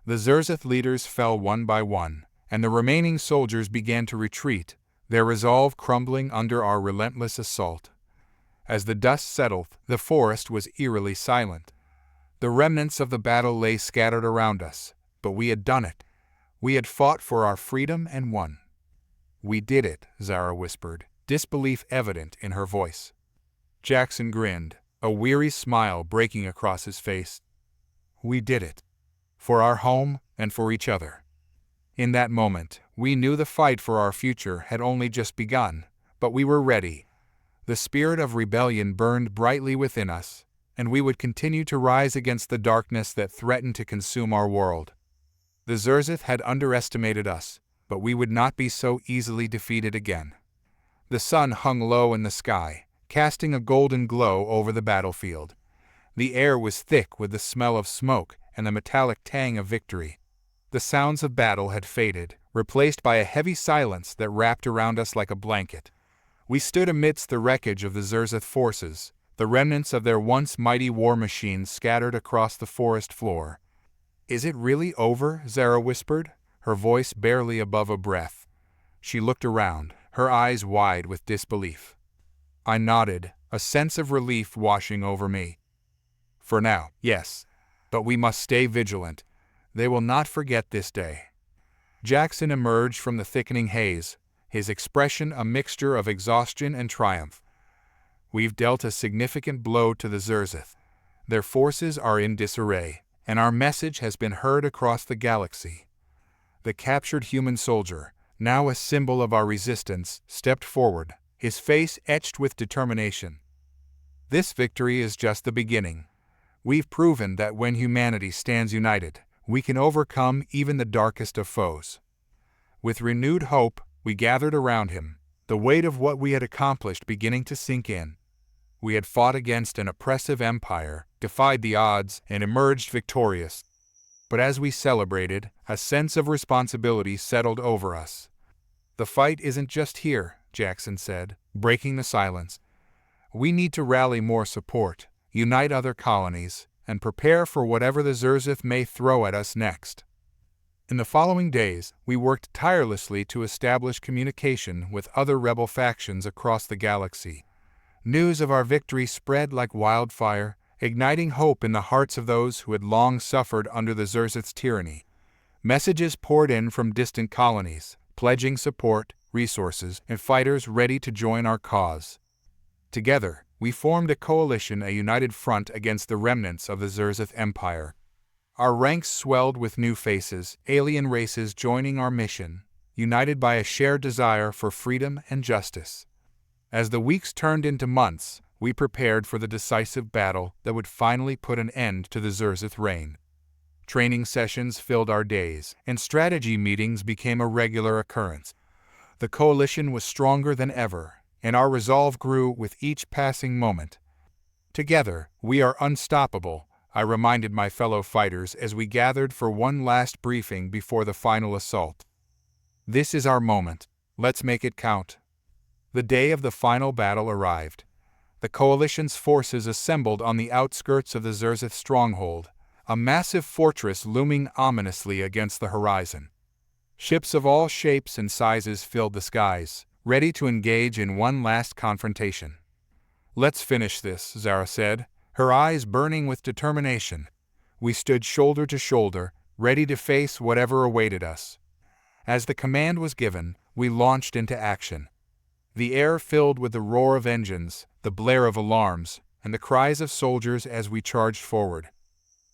The Xerzith leaders fell one by one, and the remaining soldiers began to retreat, their resolve crumbling under our relentless assault. As the dust settled, the forest was eerily silent. The remnants of the battle lay scattered around us, but we had done it. We had fought for our freedom and won. "We did it," Zara whispered, disbelief evident in her voice. Jackson grinned, a weary smile breaking across his face. "We did it. For our home and for each other." In that moment, we knew the fight for our future had only just begun, but we were ready. The spirit of rebellion burned brightly within us, and we would continue to rise against the darkness that threatened to consume our world. The Xerzith had underestimated us, but we would not be so easily defeated again. The sun hung low in the sky, casting a golden glow over the battlefield. The air was thick with the smell of smoke and the metallic tang of victory. The sounds of battle had faded, replaced by a heavy silence that wrapped around us like a blanket. We stood amidst the wreckage of the Xerzith forces, the remnants of their once mighty war machines scattered across the forest floor. "Is it really over?" Zara whispered, her voice barely above a breath. She looked around, her eyes wide with disbelief. I nodded, a sense of relief washing over me. "For now, yes. But we must stay vigilant. They will not forget this day." Jackson emerged from the thickening haze, his expression a mixture of exhaustion and triumph. "We've dealt a significant blow to the Xerzith. Their forces are in disarray, and our message has been heard across the galaxy." The captured human soldier, now a symbol of our resistance, stepped forward, his face etched with determination. "This victory is just the beginning. We've proven that when humanity stands united, we can overcome even the darkest of foes. With renewed hope, we gathered around him, the weight of what we had accomplished beginning to sink in. We had fought against an oppressive empire, defied the odds, and emerged victorious. But as we celebrated, a sense of responsibility settled over us. "The fight isn't just here," Jackson said, breaking the silence. "We need to rally more support, unite other colonies, and prepare for whatever the Xerzith may throw at us next." In the following days, we worked tirelessly to establish communication with other rebel factions across the galaxy. News of our victory spread like wildfire, igniting hope in the hearts of those who had long suffered under the Xerzith's tyranny. Messages poured in from distant colonies, pledging support, resources, and fighters ready to join our cause. Together, we formed a coalition, a united front against the remnants of the Xerzith Empire. Our ranks swelled with new faces, alien races joining our mission, united by a shared desire for freedom and justice. As the weeks turned into months, we prepared for the decisive battle that would finally put an end to the Xerzith reign. Training sessions filled our days, and strategy meetings became a regular occurrence. The coalition was stronger than ever, and our resolve grew with each passing moment. "Together, we are unstoppable," I reminded my fellow fighters as we gathered for one last briefing before the final assault. "This is our moment. Let's make it count." The day of the final battle arrived. The coalition's forces assembled on the outskirts of the Xerzith stronghold, a massive fortress looming ominously against the horizon. Ships of all shapes and sizes filled the skies, ready to engage in one last confrontation. "Let's finish this," Zara said, her eyes burning with determination. We stood shoulder to shoulder, ready to face whatever awaited us. As the command was given, we launched into action. The air filled with the roar of engines, the blare of alarms, and the cries of soldiers as we charged forward.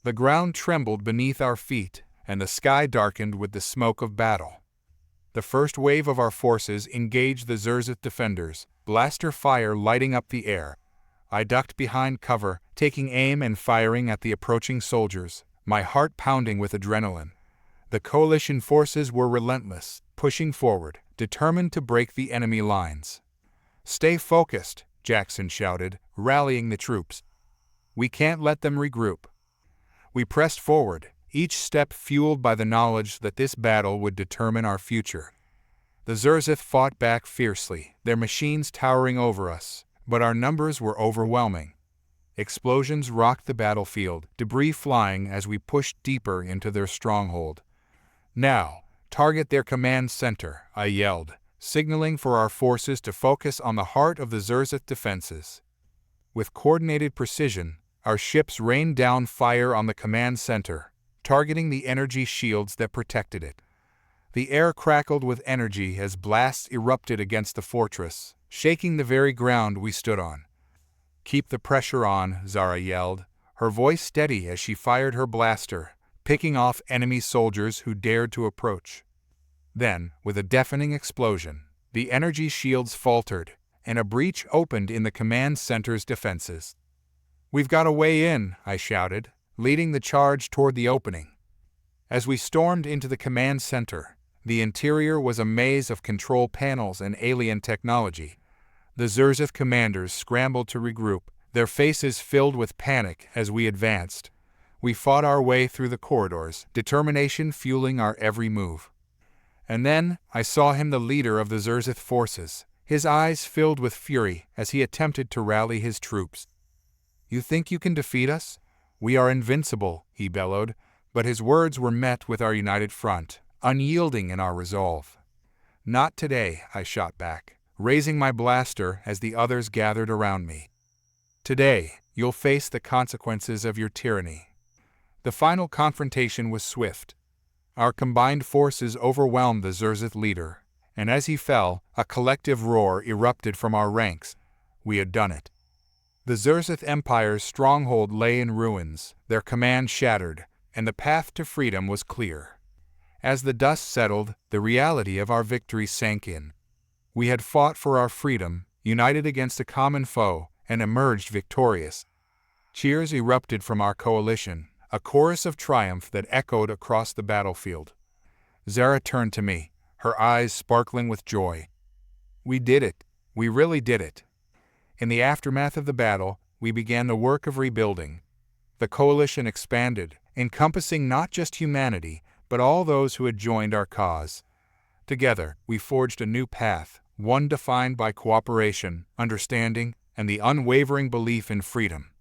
The ground trembled beneath our feet, and the sky darkened with the smoke of battle. The first wave of our forces engaged the Xerzith defenders, blaster fire lighting up the air. I ducked behind cover, taking aim and firing at the approaching soldiers, my heart pounding with adrenaline. The coalition forces were relentless, pushing forward, determined to break the enemy lines. "Stay focused," Jackson shouted, rallying the troops. "We can't let them regroup." We pressed forward, each step fueled by the knowledge that this battle would determine our future. The Xerzith fought back fiercely, their machines towering over us, but our numbers were overwhelming. Explosions rocked the battlefield, debris flying as we pushed deeper into their stronghold. "Now, target their command center," I yelled, signaling for our forces to focus on the heart of the Xerzith defenses. With coordinated precision, our ships rained down fire on the command center, targeting the energy shields that protected it. The air crackled with energy as blasts erupted against the fortress, shaking the very ground we stood on. "Keep the pressure on," Zara yelled, her voice steady as she fired her blaster, picking off enemy soldiers who dared to approach. Then, with a deafening explosion, the energy shields faltered, and a breach opened in the command center's defenses. "We've got a way in," I shouted, leading the charge toward the opening. As we stormed into the command center, the interior was a maze of control panels and alien technology. The Xerzith commanders scrambled to regroup, their faces filled with panic as we advanced. We fought our way through the corridors, determination fueling our every move. And then, I saw him, the leader of the Xerzith forces, his eyes filled with fury as he attempted to rally his troops. "You think you can defeat us? We are invincible," he bellowed, but his words were met with our united front, unyielding in our resolve. "Not today," I shot back, raising my blaster as the others gathered around me. "Today, you'll face the consequences of your tyranny." The final confrontation was swift. Our combined forces overwhelmed the Xerzith leader, and as he fell, a collective roar erupted from our ranks. We had done it. The Xerzith Empire's stronghold lay in ruins, their command shattered, and the path to freedom was clear. As the dust settled, the reality of our victory sank in. We had fought for our freedom, united against a common foe, and emerged victorious. Cheers erupted from our coalition, a chorus of triumph that echoed across the battlefield. Zara turned to me, her eyes sparkling with joy. We did it. We really did it. In the aftermath of the battle, we began the work of rebuilding. The coalition expanded, encompassing not just humanity, but all those who had joined our cause. Together, we forged a new path, one defined by cooperation, understanding, and the unwavering belief in freedom.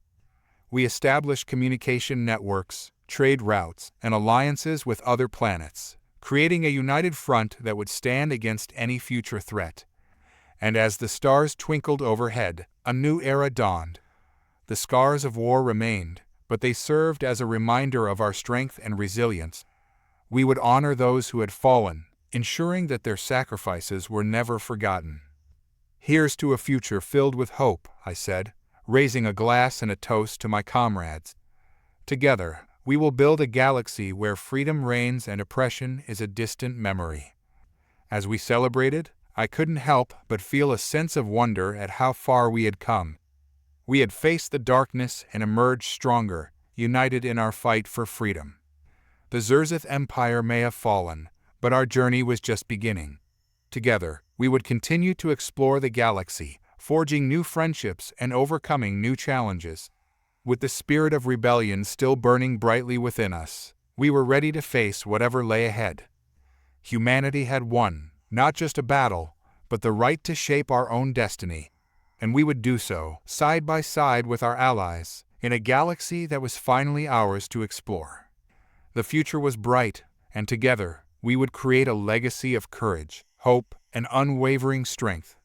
We established communication networks, trade routes, and alliances with other planets, creating a united front that would stand against any future threat. And as the stars twinkled overhead, a new era dawned. The scars of war remained, but they served as a reminder of our strength and resilience. We would honor those who had fallen, ensuring that their sacrifices were never forgotten. Here's to a future filled with hope, I said, raising a glass and a toast to my comrades. Together, we will build a galaxy where freedom reigns and oppression is a distant memory. As we celebrated, I couldn't help but feel a sense of wonder at how far we had come. We had faced the darkness and emerged stronger, united in our fight for freedom. The Xerzith Empire may have fallen, but our journey was just beginning. Together, we would continue to explore the galaxy, forging new friendships and overcoming new challenges. With the spirit of rebellion still burning brightly within us, we were ready to face whatever lay ahead. Humanity had won, not just a battle, but the right to shape our own destiny. And we would do so, side by side with our allies, in a galaxy that was finally ours to explore. The future was bright, and together, we would create a legacy of courage, hope, and unwavering strength.